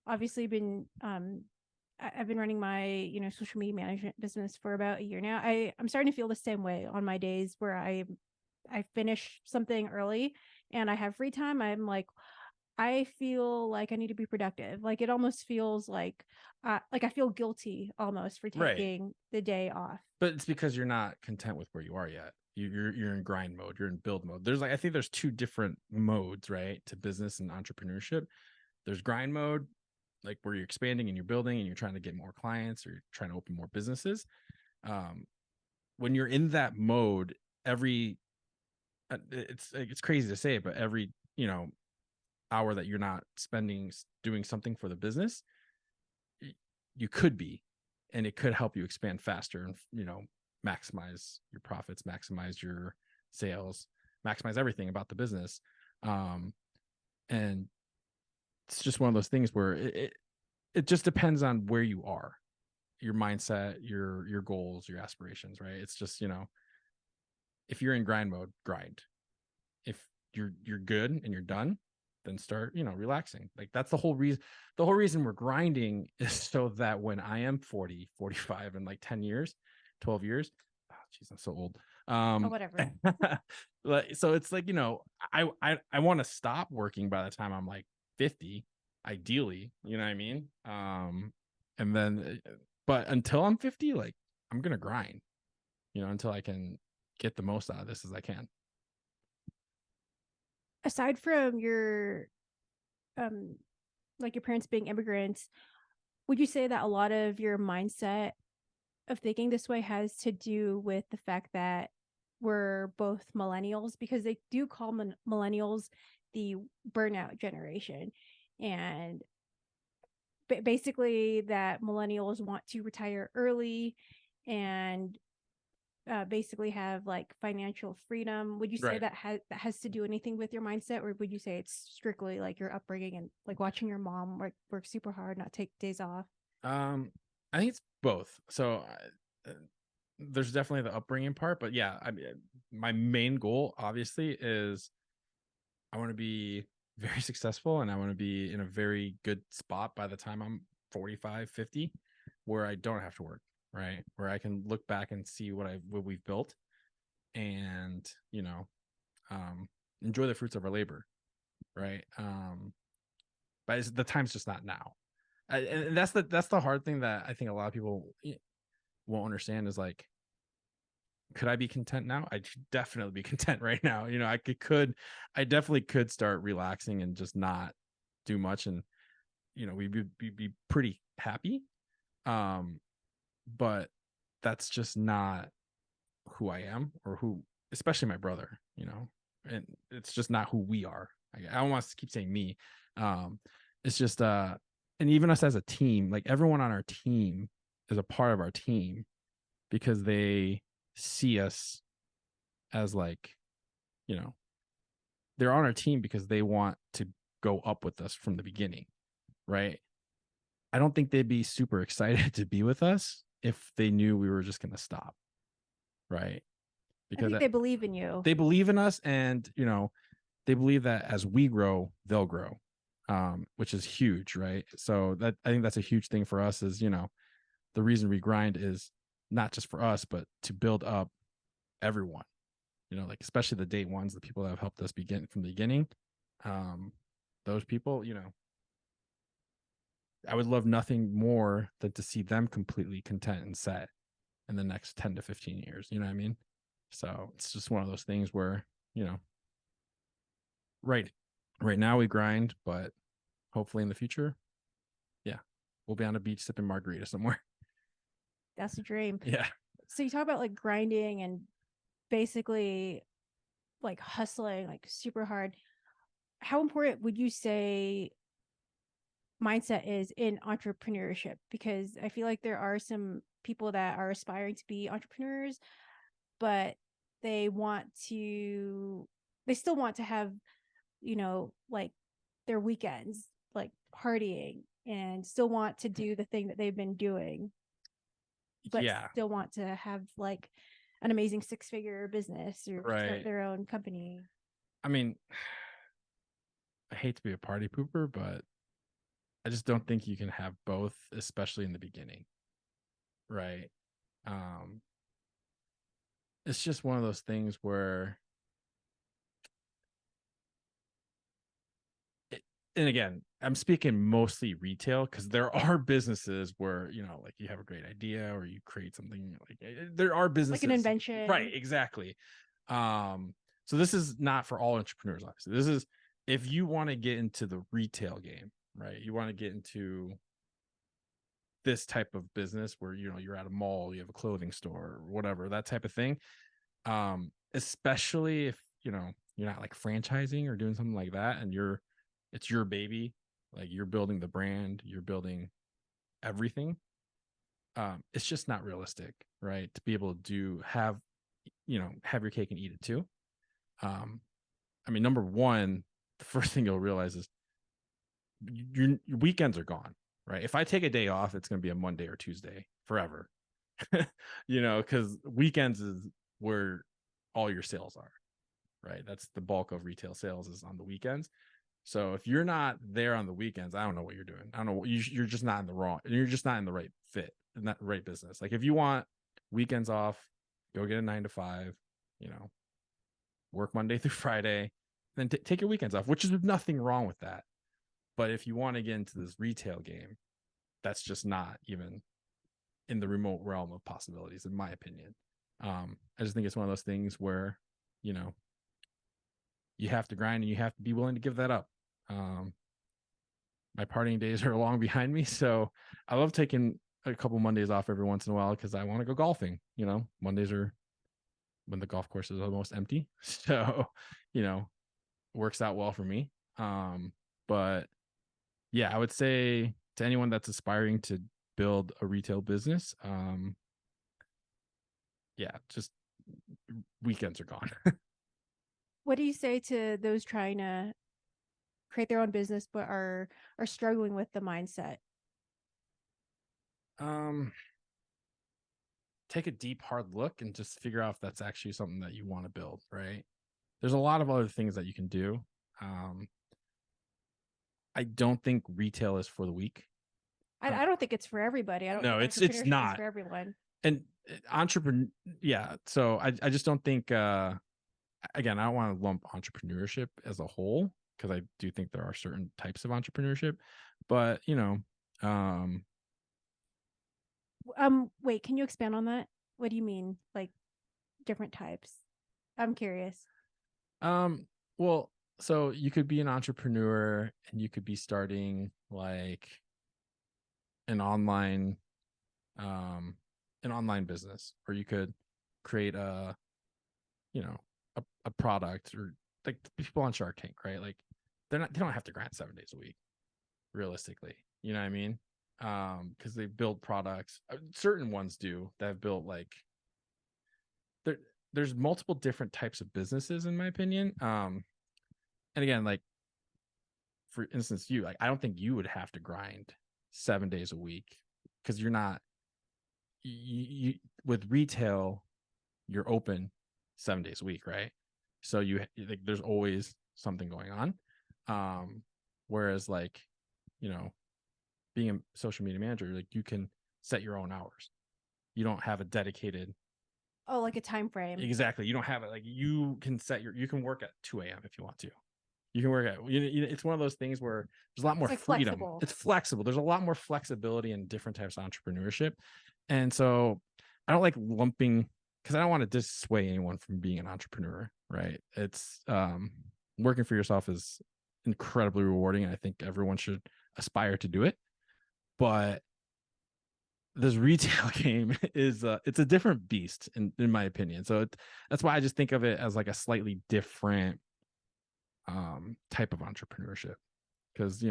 obviously been I've been running my, social media management business for about a year now. I'm starting to feel the same way on my days where I finish something early and I have free time. I'm like, I feel like I need to be productive. Like it almost feels like I feel guilty almost for Right. taking the day off. But it's because you're not content with where you are yet. You're in grind mode. You're in build mode. I think there's two different modes, right, to business and entrepreneurship. There's grind mode, like where you're expanding and you're building and you're trying to get more clients or you're trying to open more businesses. When you're in that mode, it's crazy to say it, but every hour that you're not spending doing something for the business, you could be, and it could help you expand faster and maximize your profits, maximize your sales, maximize everything about the business. And it's just one of those things where it just depends on where you are, your mindset, your goals, your aspirations, right? It's just, if you're in grind mode, grind. If you're good and you're done, then start, relaxing. Like that's the whole reason we're grinding is so that when I am 40, 45 in like 10 years, 12 years, oh geez, I'm so old. Whatever. So it's like, I want to stop working by the time I'm like 50, ideally, you know what I mean? And then, but until I'm 50, like I'm going to grind, until I can get the most out of this as I can. Aside from your like your parents being immigrants, would you say that a lot of your mindset of thinking this way has to do with the fact that we're both millennials? Because they do call millennials the burnout generation, and basically that millennials want to retire early and basically have like financial freedom. Would you say Right. that has to do anything with your mindset, or would you say it's strictly like your upbringing and like watching your mom work super hard, not take days off? I think it's both. So there's definitely the upbringing part, but yeah, I mean, my main goal obviously is I want to be very successful and I want to be in a very good spot by the time I'm 45, 50, where I don't have to work, right? Where I can look back and see what we've built and, enjoy the fruits of our labor, right? But the time's just not now. And that's the hard thing that I think a lot of people won't understand is like, could I be content now? I'd definitely be content right now. I definitely could start relaxing and just not do much, and we'd be pretty happy. But that's just not who I am, or who, especially my brother. And it's just not who we are. I don't want to keep saying me. It's just and even us as a team, like everyone on our team is a part of our team because they see us as like, they're on our team because they want to go up with us from the beginning, right? I don't think they'd be super excited to be with us if they knew we were just going to stop, right? I think they believe in you. They believe in us, and they believe that as we grow, they'll grow, which is huge, right? So that I think that's a huge thing for us. Is the reason we grind is not just for us, but to build up everyone. Like especially the day ones, the people that have helped us begin from the beginning. Those people, I would love nothing more than to see them completely content and set in the next 10 to 15 years. You know what I mean? So it's just one of those things where, right now we grind, but hopefully in the future, yeah, we'll be on a beach sipping margarita somewhere. That's the dream. Yeah. So you talk about like grinding and basically like hustling like super hard. How important would you say mindset is in entrepreneurship? Because I feel like there are some people that are aspiring to be entrepreneurs, but they still want to have, like their weekends, like partying, and still want to do the thing that they've been doing. but Yeah. still want to have like an amazing 6-figure business or start Right. their own company. I mean, I hate to be a party pooper, but I just don't think you can have both, especially in the beginning. Right. Um, it's just one of those things where and again, I'm speaking mostly retail because there are businesses where, like you have a great idea or you create something like there are businesses Like an invention. Right, exactly. So this is not for all entrepreneurs, obviously. This is if you want to get into the retail game, right? You want to get into this type of business where you're at a mall, you have a clothing store or whatever, that type of thing. Especially if you're not like franchising or doing something like that and it's your baby, like you're building the brand, you're building everything. It's just not realistic, right? To be able to have your cake and eat it too. I mean, number one, the first thing you'll realize is your weekends are gone, right? If I take a day off, it's going to be a Monday or Tuesday forever, because weekends is where all your sales are, right? That's the bulk of retail sales is on the weekends. So if you're not there on the weekends, I don't know what you're doing. I don't know. You're just not in the wrong. You're just not in the right fit, in that right business. Like if you want weekends off, go get a 9 to 5. Work Monday through Friday, then take your weekends off, which is nothing wrong with that. But if you want to get into this retail game, that's just not even in the remote realm of possibilities, in my opinion. I just think it's one of those things where, you have to grind and you have to be willing to give that up. My partying days are long behind me, so I love taking a couple Mondays off every once in a while because I want to go golfing. Mondays are when the golf course is almost empty, so works out well for me. But yeah, I would say to anyone that's aspiring to build a retail business, yeah, just weekends are gone. What do you say to those trying to create their own business but are struggling with the mindset? Take a deep, hard look and just figure out if that's actually something that you want to build, right? There's a lot of other things that you can do. I don't think retail is for the weak. I don't think it's for everybody. I don't No, think it's entrepreneurship is not. for everyone. And entrepreneur, yeah. So I just don't think. Again, I don't want to lump entrepreneurship as a whole because I do think there are certain types of entrepreneurship, but Wait, can you expand on that? What do you mean? Like different types? I'm curious. well, so you could be an entrepreneur and you could be starting like an online um an online business, or you could create you know a product, or like people on Shark Tank, right? Like they don't have to grind 7 days a week realistically, you know what I mean? Because they build products. Certain ones do that have built like there there's multiple different types of businesses in my opinion. And again, like for instance, I don't think you would have to grind 7 days a week because you're not you with retail, you're open 7 days a week, right? So you like there's always something going on. Whereas like, you know, being a social media manager, like you can set your own hours. You don't have a dedicated. Oh, like a time frame. Exactly. You don't have it. Like you can you can work at 2 a.m. if you want to. You can work at, it's one of those things where there's a lot more like freedom. flexible. It's flexible. There's a lot more flexibility in different types of entrepreneurship. And so I don't like lumping because I don't want to dissuade anyone from being an entrepreneur, right? It's working for yourself is incredibly rewarding. And I think everyone should aspire to do it. But this retail game is it's a different beast in my opinion. So that's why I just think of it as like a slightly different type of entrepreneurship, because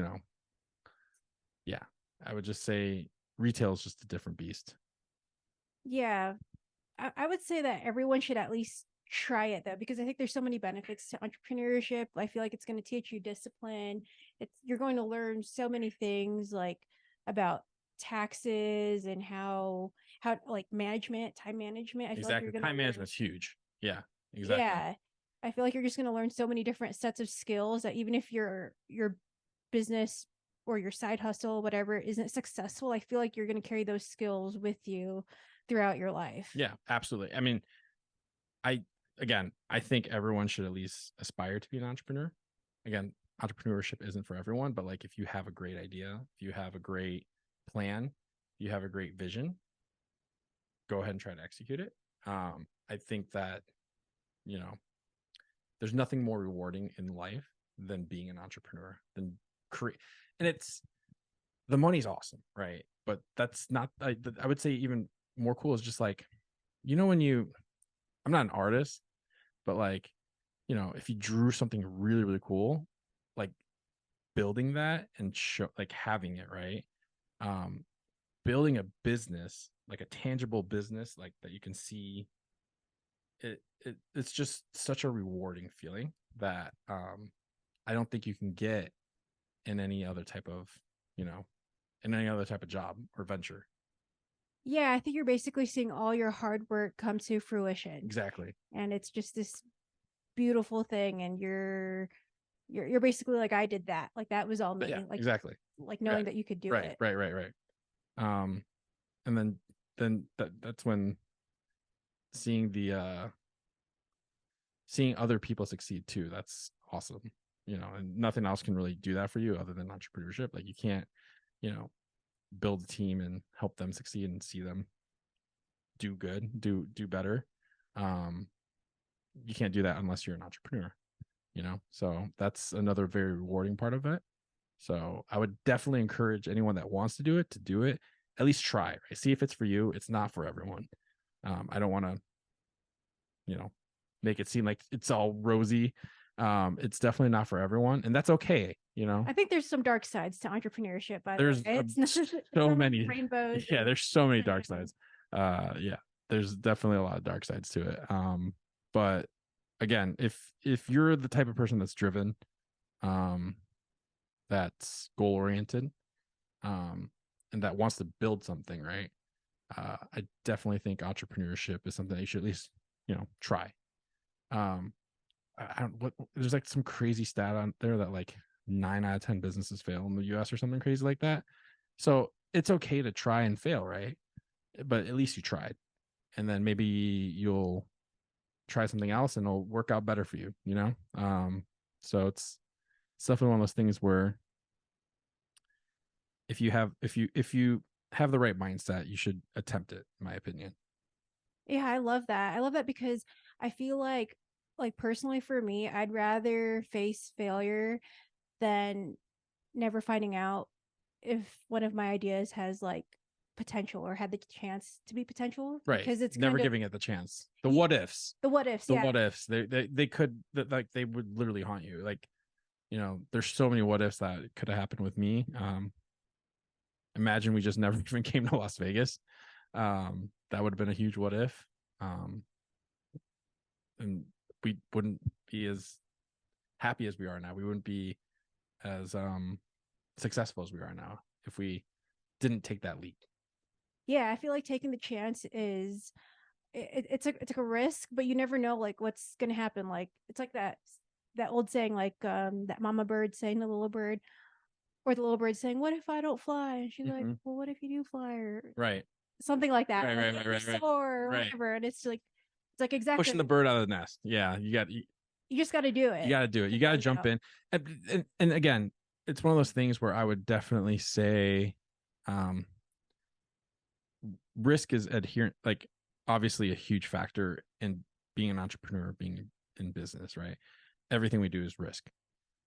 yeah, I would just say retail is just a different beast. Yeah, I would say that everyone should at least try it though, because I think there's so many benefits to entrepreneurship. I feel like it's going to teach you discipline. You're going to learn so many things like about taxes and how like time management. I feel like you're Exactly. gonna Time learn. management's huge. Yeah, exactly. Yeah. I feel like you're just gonna learn so many different sets of skills that even if your business or your side hustle, whatever, isn't successful, I feel like you're gonna carry those skills with you throughout your life. Yeah, absolutely. I mean, I again, I think everyone should at least aspire to be an entrepreneur. Again, entrepreneurship isn't for everyone, but like if you have a great idea, if you have a great plan, you have a great vision, go ahead and try to execute it. I think that, you know, there's nothing more rewarding in life than being an entrepreneur, than create. And it's the money's awesome, right? But that's not, I would say even more cool is just like, when I'm not an artist, but like, if you drew something really, really cool, like building that and like having it, right? Um, Building a business, like a tangible business, like that you can see it's just such a rewarding feeling that I don't think you can get in any other type of, you know, in any other type of job or venture. Yeah, I think you're basically seeing all your hard work come to fruition. Exactly. And it's just this beautiful thing, and you're basically like, I did that. Like that was all But yeah, me. exactly. Like Yeah. knowing that you could do Right, it. right, right, right. Um, and then that's when seeing seeing other people succeed too. That's awesome. And nothing else can really do that for you other than entrepreneurship. Like you can't, you know, build a team and help them succeed and see them do good, do better. Um, you can't do that unless you're an entrepreneur, So that's another very rewarding part of it. So I would definitely encourage anyone that wants to do it to do it. At least try, right? See if it's for you. It's not for everyone. I don't want to, make it seem like it's all rosy. It's definitely not for everyone, and that's okay. I think there's some dark sides to entrepreneurship, by the way. There's It's not, it's so not like many. rainbows. Yeah, And there's so many dark sunshine. sides. Yeah, there's definitely a lot of dark sides to it. But again, if you're the type of person that's driven, um, that's goal oriented, and that wants to build something, right? I definitely think entrepreneurship is something that you should at least, try. Um, I don't what there's like some crazy stat on there that like 9 out of 10 businesses fail in the US or something crazy like that. So it's okay to try and fail, right? But at least you tried. And then maybe you'll try something else and it'll work out better for you. So it's definitely one of those things where if you have the right mindset, you should attempt it, in my opinion. Yeah, I love that. I love that because I feel like personally for me, I'd rather face failure than never finding out if one of my ideas has like potential or had the chance to be potential, Right. because it's Never kind of giving it the chance. The what ifs. the what ifs. The Yeah. what ifs. They could like they would literally haunt you. Like, there's so many what ifs that could have happened with me. Imagine we just never even came to Las Vegas. That would have been a huge what if. And we wouldn't be as happy as we are now. We wouldn't be as successful as we are now if we didn't take that leap. Yeah, I feel like taking the chance is it's like a risk, but you never know like what's gonna happen. Like it's like that old saying, like that mama bird saying to the little bird, or the little bird saying, "What if I don't fly?" And she's like, Mm-hmm. "Well, what if you do fly?" Or Right. something like that. Right. Like Right. if Right. you Right. Right. soar or Right. whatever. And it's like exactly, Pushing the bird out of the nest. Yeah, you just got to do you it. got to do it. You You got to find jump out. in. And again, it's one of those things where I would definitely say, um, risk is adherent, like obviously a huge factor in being an entrepreneur, being in business, right? Everything we do is risk,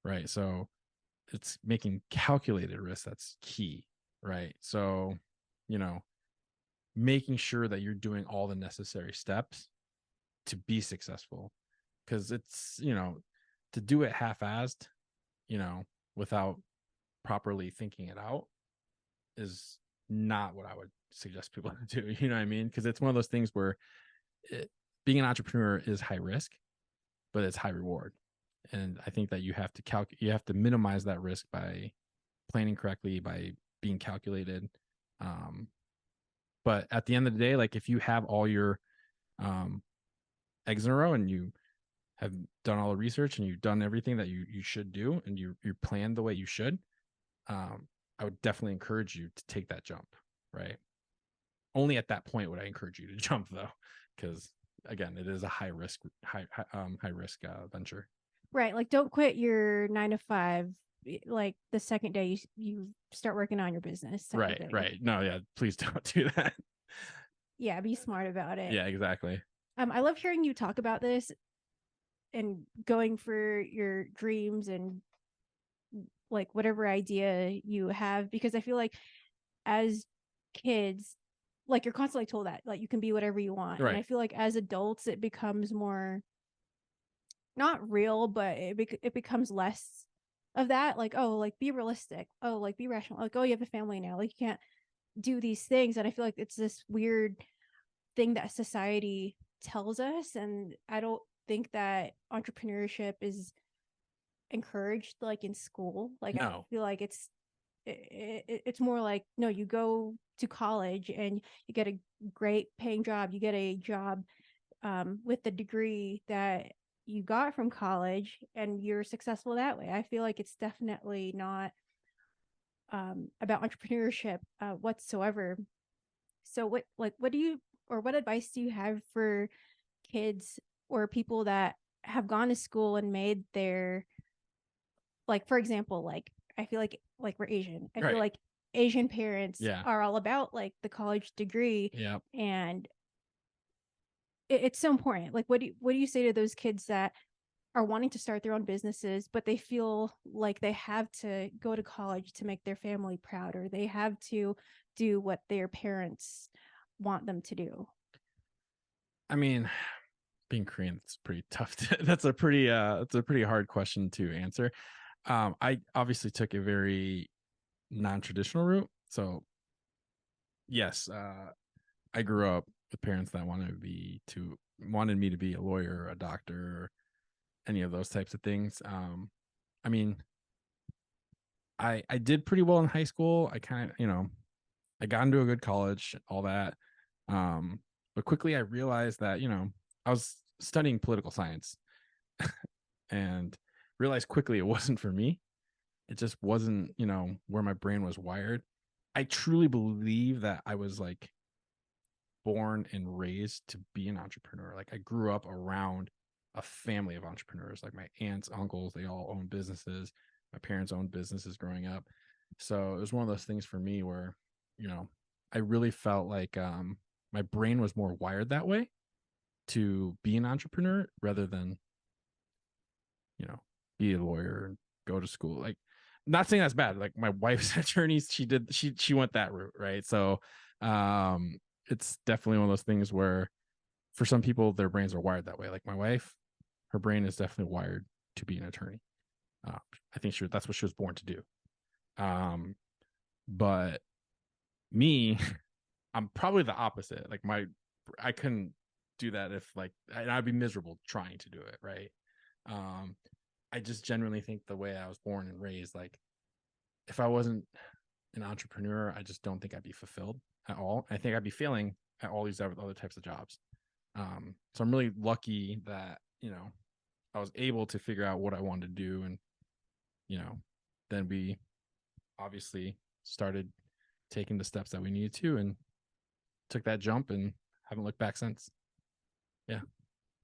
right? So it's making calculated risk that's key, right? So, you know, making sure that you're doing all the necessary steps to be successful. Because it's, to do it half-assed, without properly thinking it out is not what I would suggest people to do. You know what I mean? Because it's one of those things where being an entrepreneur is high risk, but it's high reward. And I think that you have to minimize that risk by planning correctly, by being calculated, But at the end of the day, like if you have all your um, eggs in a row and you have done all the research and you've done everything that you should do and you planned the way you should, I would definitely encourage you to take that jump, right? Only at that point would I encourage you to jump though, because again, it is a high risk venture. Right. Like don't quit your 9 to 5 like the second day you start working on your business type of Right, thing. right. No, yeah, please don't do that. Yeah, be smart about it. Yeah, exactly. I love hearing you talk about this and going for your dreams and like whatever idea you have, because I feel like as kids, like you're constantly told that like you can be whatever you want. And I Right. feel like as adults it becomes more not real, but it becomes less of that. Like, oh, like be realistic. Oh, like be rational. Like, oh, you have a family now. Like you can't do these things. And I feel like it's this weird thing that society tells us. And I don't think that entrepreneurship is encouraged like in school. Like I No. feel like it's more like no, you go to college and you get a great paying job. You get a job with the degree that you got from college and you're successful that way. I feel like it's definitely not about entrepreneurship whatsoever. So what do you or what advice do you have for kids or people that have gone to school and made their like for example like I feel like we're Asian. I feel Right. like Asian parents Yeah. are all about like the college degree Yeah. and it's so important. Like what do you say to those kids that are wanting to start their own businesses, but they feel like they have to go to college to make their family proud, or they have to do what their parents want them to do? I mean, being Korean, it's pretty tough. That's a pretty hard question to answer. I obviously took a very non-traditional route. So yes, I grew up with parents that wanted me to be a lawyer, or a doctor, or any of those types of things. I mean, I did pretty well in high school. I kind of, I got into a good college, all that. Um, but quickly I realized that, I was studying political science and realized quickly it wasn't for me. It just wasn't, where my brain was wired. I truly believe that I was like born and raised to be an entrepreneur. Like I grew up around a family of entrepreneurs. Like my aunts, uncles, they all own businesses. My parents owned businesses growing up. So it was one of those things for me where, I really felt like my brain was more wired that way to be an entrepreneur rather than, be a lawyer and go to school. Like, not saying that's bad. Like my wife's attorney, she went that route, right? So it's definitely one of those things where for some people their brains are wired that way. Like my wife, her brain is definitely wired to be an attorney. I think that's what she was born to do. But me, I'm probably the opposite. Like I couldn't do that if like, and I'd be miserable trying to do it. Right. I just genuinely think the way I was born and raised, like if I wasn't an entrepreneur, I just don't think I'd be fulfilled at all. I think I'd be failing at all these other types of jobs. So I'm really lucky that, I was able to figure out what I wanted to do. And, then we obviously started taking the steps that we needed to and took that jump and haven't looked back since. Yeah.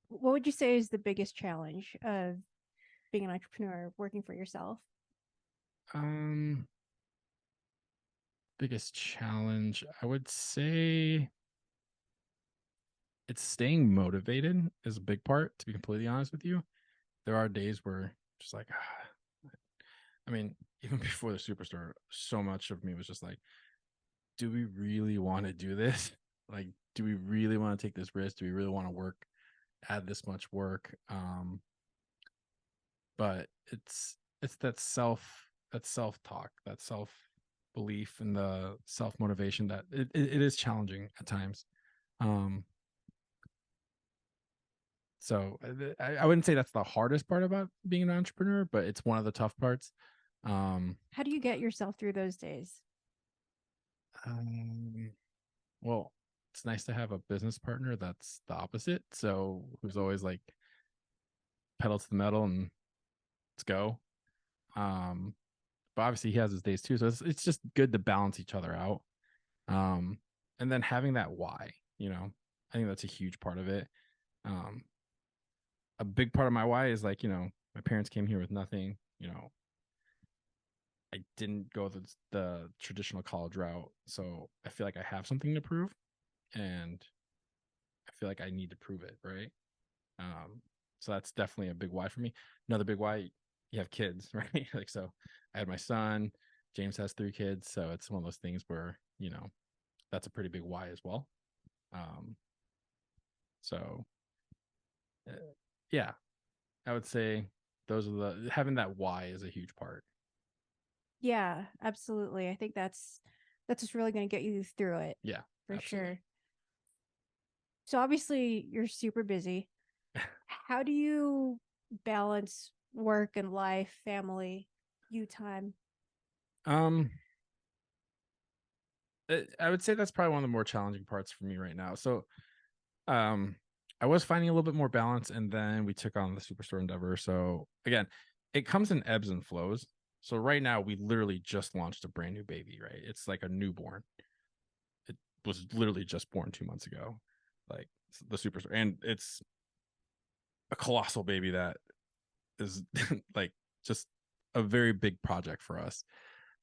What would you say is the biggest challenge of being an entrepreneur, working for yourself? Biggest challenge, I would say it's staying motivated is a big part, to be completely honest with you. There are days where just like, I mean, even before the Superstore, so much of me was just like, do we really want to do this? Like, do we really want to take this risk? Do we really want to add this much work? But it's that self talk, that self belief, and the self motivation that it is challenging at times. So I wouldn't say that's the hardest part about being an entrepreneur, but it's one of the tough parts. How do you get yourself through those days? Um, well, it's nice to have a business partner that's the opposite. So who's always like pedal to the metal and let's go. Um, but obviously he has his days too. So it's just good to balance each other out. Um, and then having that why, I think that's a huge part of it. Um, a big part of my why is like, my parents came here with nothing, I didn't go the traditional college route. So I feel like I have something to prove and I feel like I need to prove it. Right. Um, so that's definitely a big why for me. Another big why, you have kids, right? Like, so I had my son, James has 3 kids. So it's one of those things where, that's a pretty big why as well. Um, so uh, yeah, I would say those are having that why is a huge part. Yeah, absolutely. I think that's what's really going to get you through it Yeah, for absolutely. sure. So obviously you're super busy. How do you balance work and life, family, you time? Um, I would say that's probably one of the more challenging parts for me right now. So, um, I was finding a little bit more balance, and then we took on the Superstore endeavor. So again, it comes in ebbs and flows. So right now, we literally just launched a brand new baby. Right, it's like a newborn. It was literally just born 2 months ago, like the Superstore, and it's a colossal baby that is like just a very big project for us.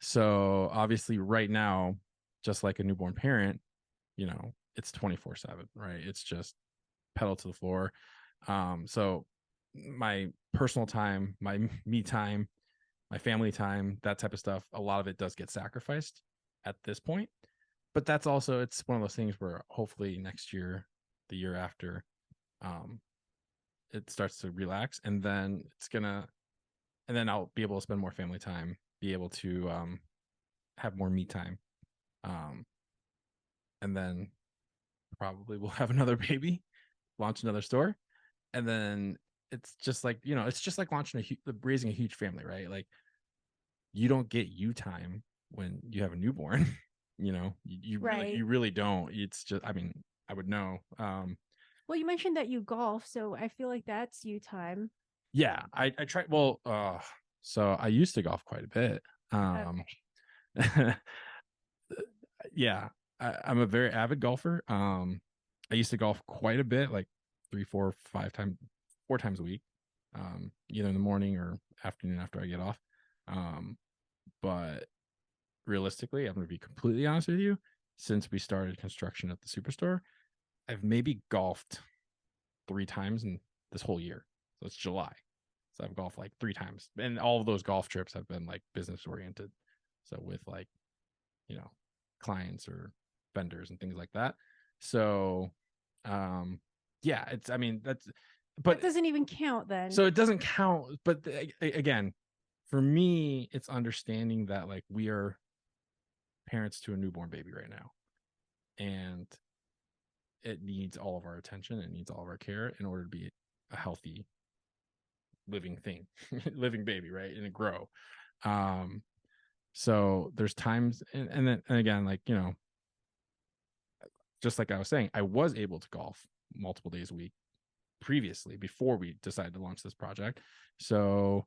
So obviously, right now, just like a newborn parent, it's 24/7, right? It's just pedal to the floor. So my personal time, my me time, my family time, that type of stuff, a lot of it does get sacrificed at this point. But that's also, it's one of those things where hopefully next year, the year after, um, it starts to relax, and then and then I'll be able to spend more family time, be able to have more me time, um, and then probably we'll have another baby, launch another store, and then it's just like, it's just like launching raising a huge family, right? Like, you don't get you time when you have a newborn. Right. You really don't. It's just, I mean, I would know. Well, you mentioned that you golf, so I feel like that's you time. Yeah, I try. Well, so I used to golf quite a bit. Okay. Yeah, I'm a very avid golfer. I used to golf quite a bit, like 4 times a week, either in the morning or afternoon after I get off. Um, but realistically, I'm going to be completely honest with you. Since we started construction at the Superstore, I've maybe golfed 3 times in this whole year. So it's July. So I've golfed like 3 times, and all of those golf trips have been like business oriented. So with like, you know, clients or vendors and things like that. So, yeah, it's, I mean, but That doesn't even count then. so it doesn't count. But again, for me, it's understanding that like we are parents to a newborn baby right now, and it needs all of our attention. It needs all of our care in order to be a healthy living thing, living baby, right? And grow. Um, so there's times, and then and again, like, just like I was saying, I was able to golf multiple days a week previously before we decided to launch this project. So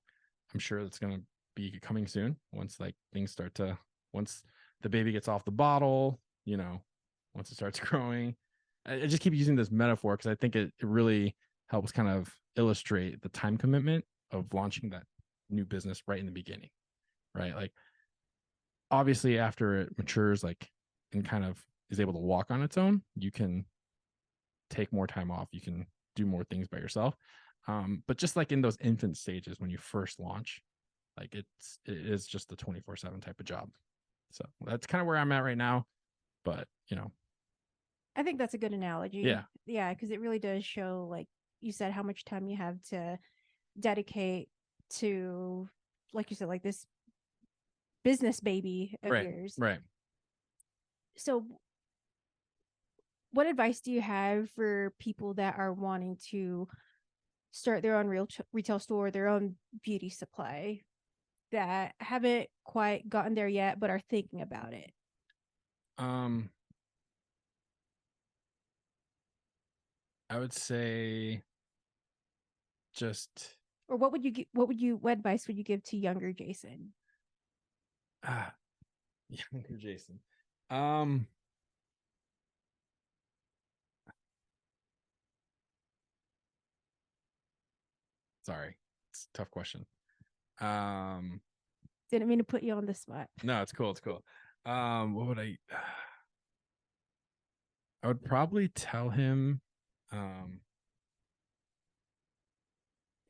I'm sure that's going to be coming soon once like things start to, once the baby gets off the bottle, once it starts growing. I just keep using this metaphor because I think it really helps kind of illustrate the time commitment of launching that new business right in the beginning, right? Like, obviously after it matures, like, and kind of is able to walk on its own, you can take more time off, you can do more things by yourself. But just like in those infant stages when you first launch, like it is just the 24/7 type of job. So that's kind of where I'm at right now. But I think that's a good analogy. yeah, Yeah, because it really does show, like you said, how much time you have to dedicate to, like you said, like this business baby of right, yours. right. So, what advice do you have for people that are wanting to start their own retail store, their own beauty supply, that haven't quite gotten there yet but are thinking about it? Um, I would say just Or what advice would you give to younger Jason? ah, younger Jason. Um, Sorry, it's a tough question. Um, Didn't mean to put you on the spot. no, it's cool. It's cool. What would I? I would probably tell him, um,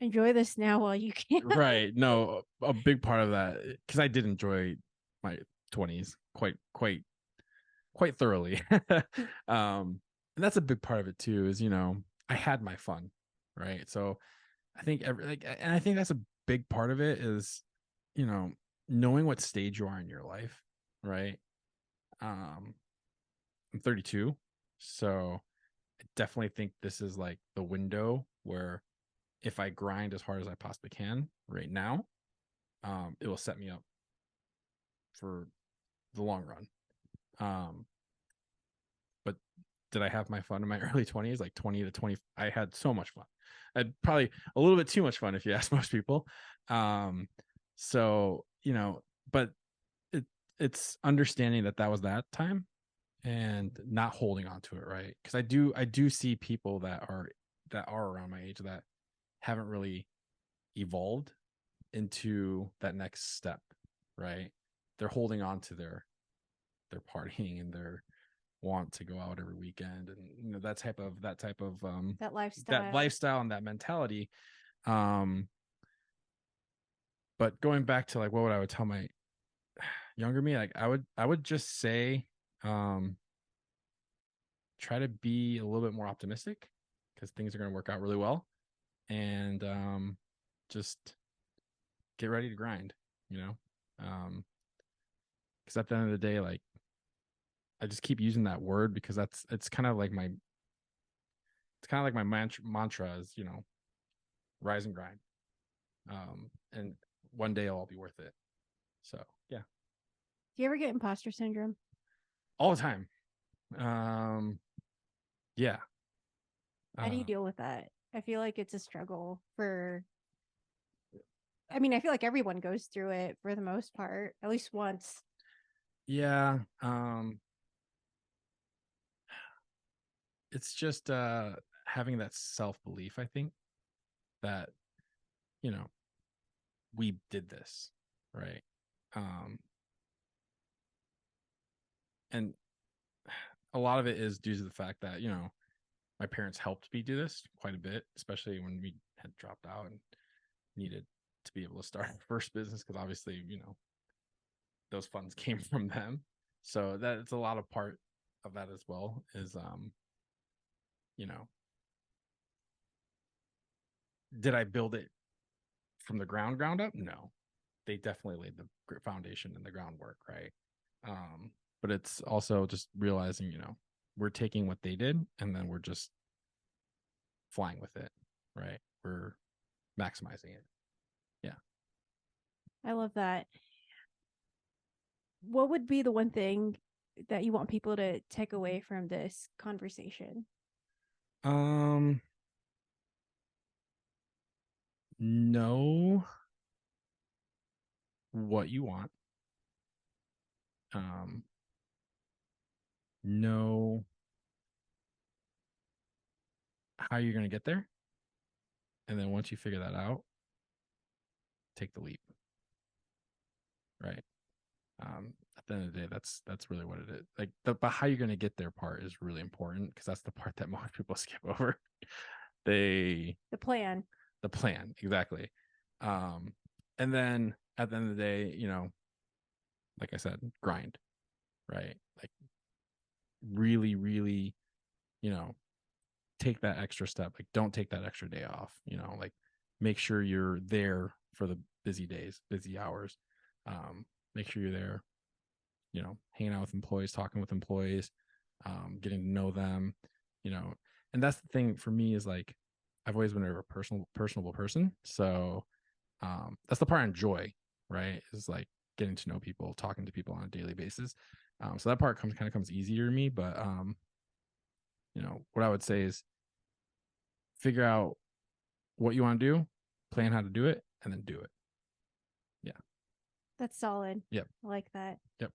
Enjoy this now while you can. right. No, a big part of that, because I did enjoy my 20s quite thoroughly. And that's a big part of it too, is, I had my fun, right? So I think and I think that's a big part of it is, you know, knowing what stage you are in your life, right? I'm 32, so I definitely think this is like the window where if I grind as hard as I possibly can right now, it will set me up for the long run. But did I have my fun in my early 20s, like 20 to 20? I had so much fun. I had probably a little bit too much fun if you ask most people. So, but it's understanding that was that time and not holding on to it, right? Because I do see people that are around my age that haven't really evolved into that next step, right? They're holding on to their partying and their want to go out every weekend, and That that lifestyle. lifestyle and that mentality. But going back to like what I would tell my younger me, like I would just say, try to be a little bit more optimistic because things are going to work out really well, and just get ready to grind, you know. Because at the end of the day, like, I just keep using that word because it's kind of like my mantra is, rise and grind. And one day it'll all be worth it. So yeah, Do you ever get imposter syndrome? all the time. Yeah. How do you deal with that? I feel like it's a struggle I feel like everyone goes through it for the most part, at least once. Yeah. It's just having that self-belief, I think, that, you know, we did this, right? Um, and a lot of it is due to the fact that, my parents helped me do this quite a bit, especially when we had dropped out and needed to be able to start our first business, because obviously, those funds came from them. So that's a lot of part of that as well, is you know, did I build it from the ground up? No. They definitely laid the foundation and the groundwork, right? But it's also just realizing, we're taking what they did and then we're just flying with it, right? We're maximizing it. Yeah. I love that. What would be the one thing that you want people to take away from this conversation? Um, know what you want. Um, know how you're going to get there. And then once you figure that out, take the leap. Right. At the end of the day, that's really what it is. Like but how you're going to get there part is really important, because that's the part that most people skip over. The plan. The plan, exactly. And then at the end of the day, like I said, grind, right? Like, really, really, you know, take that extra step. Like, don't take that extra day off. Like, make sure you're there for the busy days, busy hours. Make sure you're there, hanging out with employees, talking with employees, getting to know them, and that's the thing for me, is like, I've always been a personable person. So that's the part I enjoy, right? Is like getting to know people, talking to people on a daily basis. So that part kind of comes easier to me. But what I would say is figure out what you want to do, plan how to do it, and then do it. Yeah. That's solid. Yep. I like that. Yep.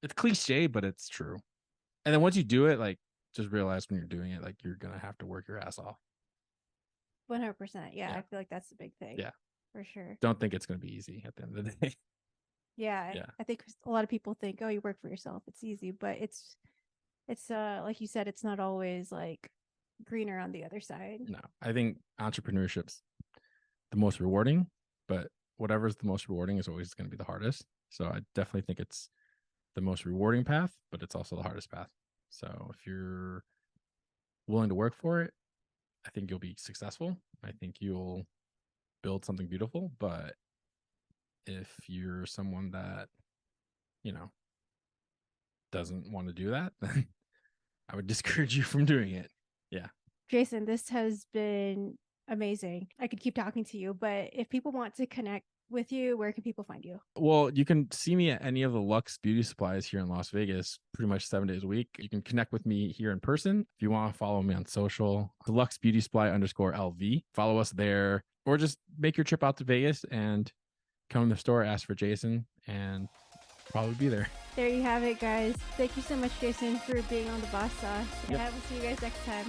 It's cliche, but it's true. And then once you do it, like, just realize when you're doing it, like, you're gonna have to work your ass off. 100%. Yeah, Yeah. I feel like that's the big thing. Yeah. For sure. Don't think it's gonna be easy at the end of the day. Yeah. Yeah. I think a lot of people think, oh, you work for yourself, it's easy, but it's like you said, it's not always like greener on the other side. No, I think entrepreneurship's the most rewarding, but whatever's the most rewarding is always going to be the hardest. So I definitely think it's the most rewarding path, but it's also the hardest path. So if you're willing to work for it, I think you'll be successful. I think you'll build something beautiful. But if you're someone that, doesn't want to do that, then I would discourage you from doing it. Yeah. Jason, this has been amazing. I could keep talking to you, but if people want to connect with you, where can people find you? Well, you can see me at any of the Lux beauty supplies here in Las Vegas pretty much 7 days a week. You can connect with me here in person. If you want to follow me on social, the Lux Beauty Supply _LV. Follow us there, or just make your trip out to Vegas and come to the store, ask for Jason, and probably be there. There you have it, guys. Thank you so much, Jason, for being on the Boss Sauce. Yep. And I will see you guys next time.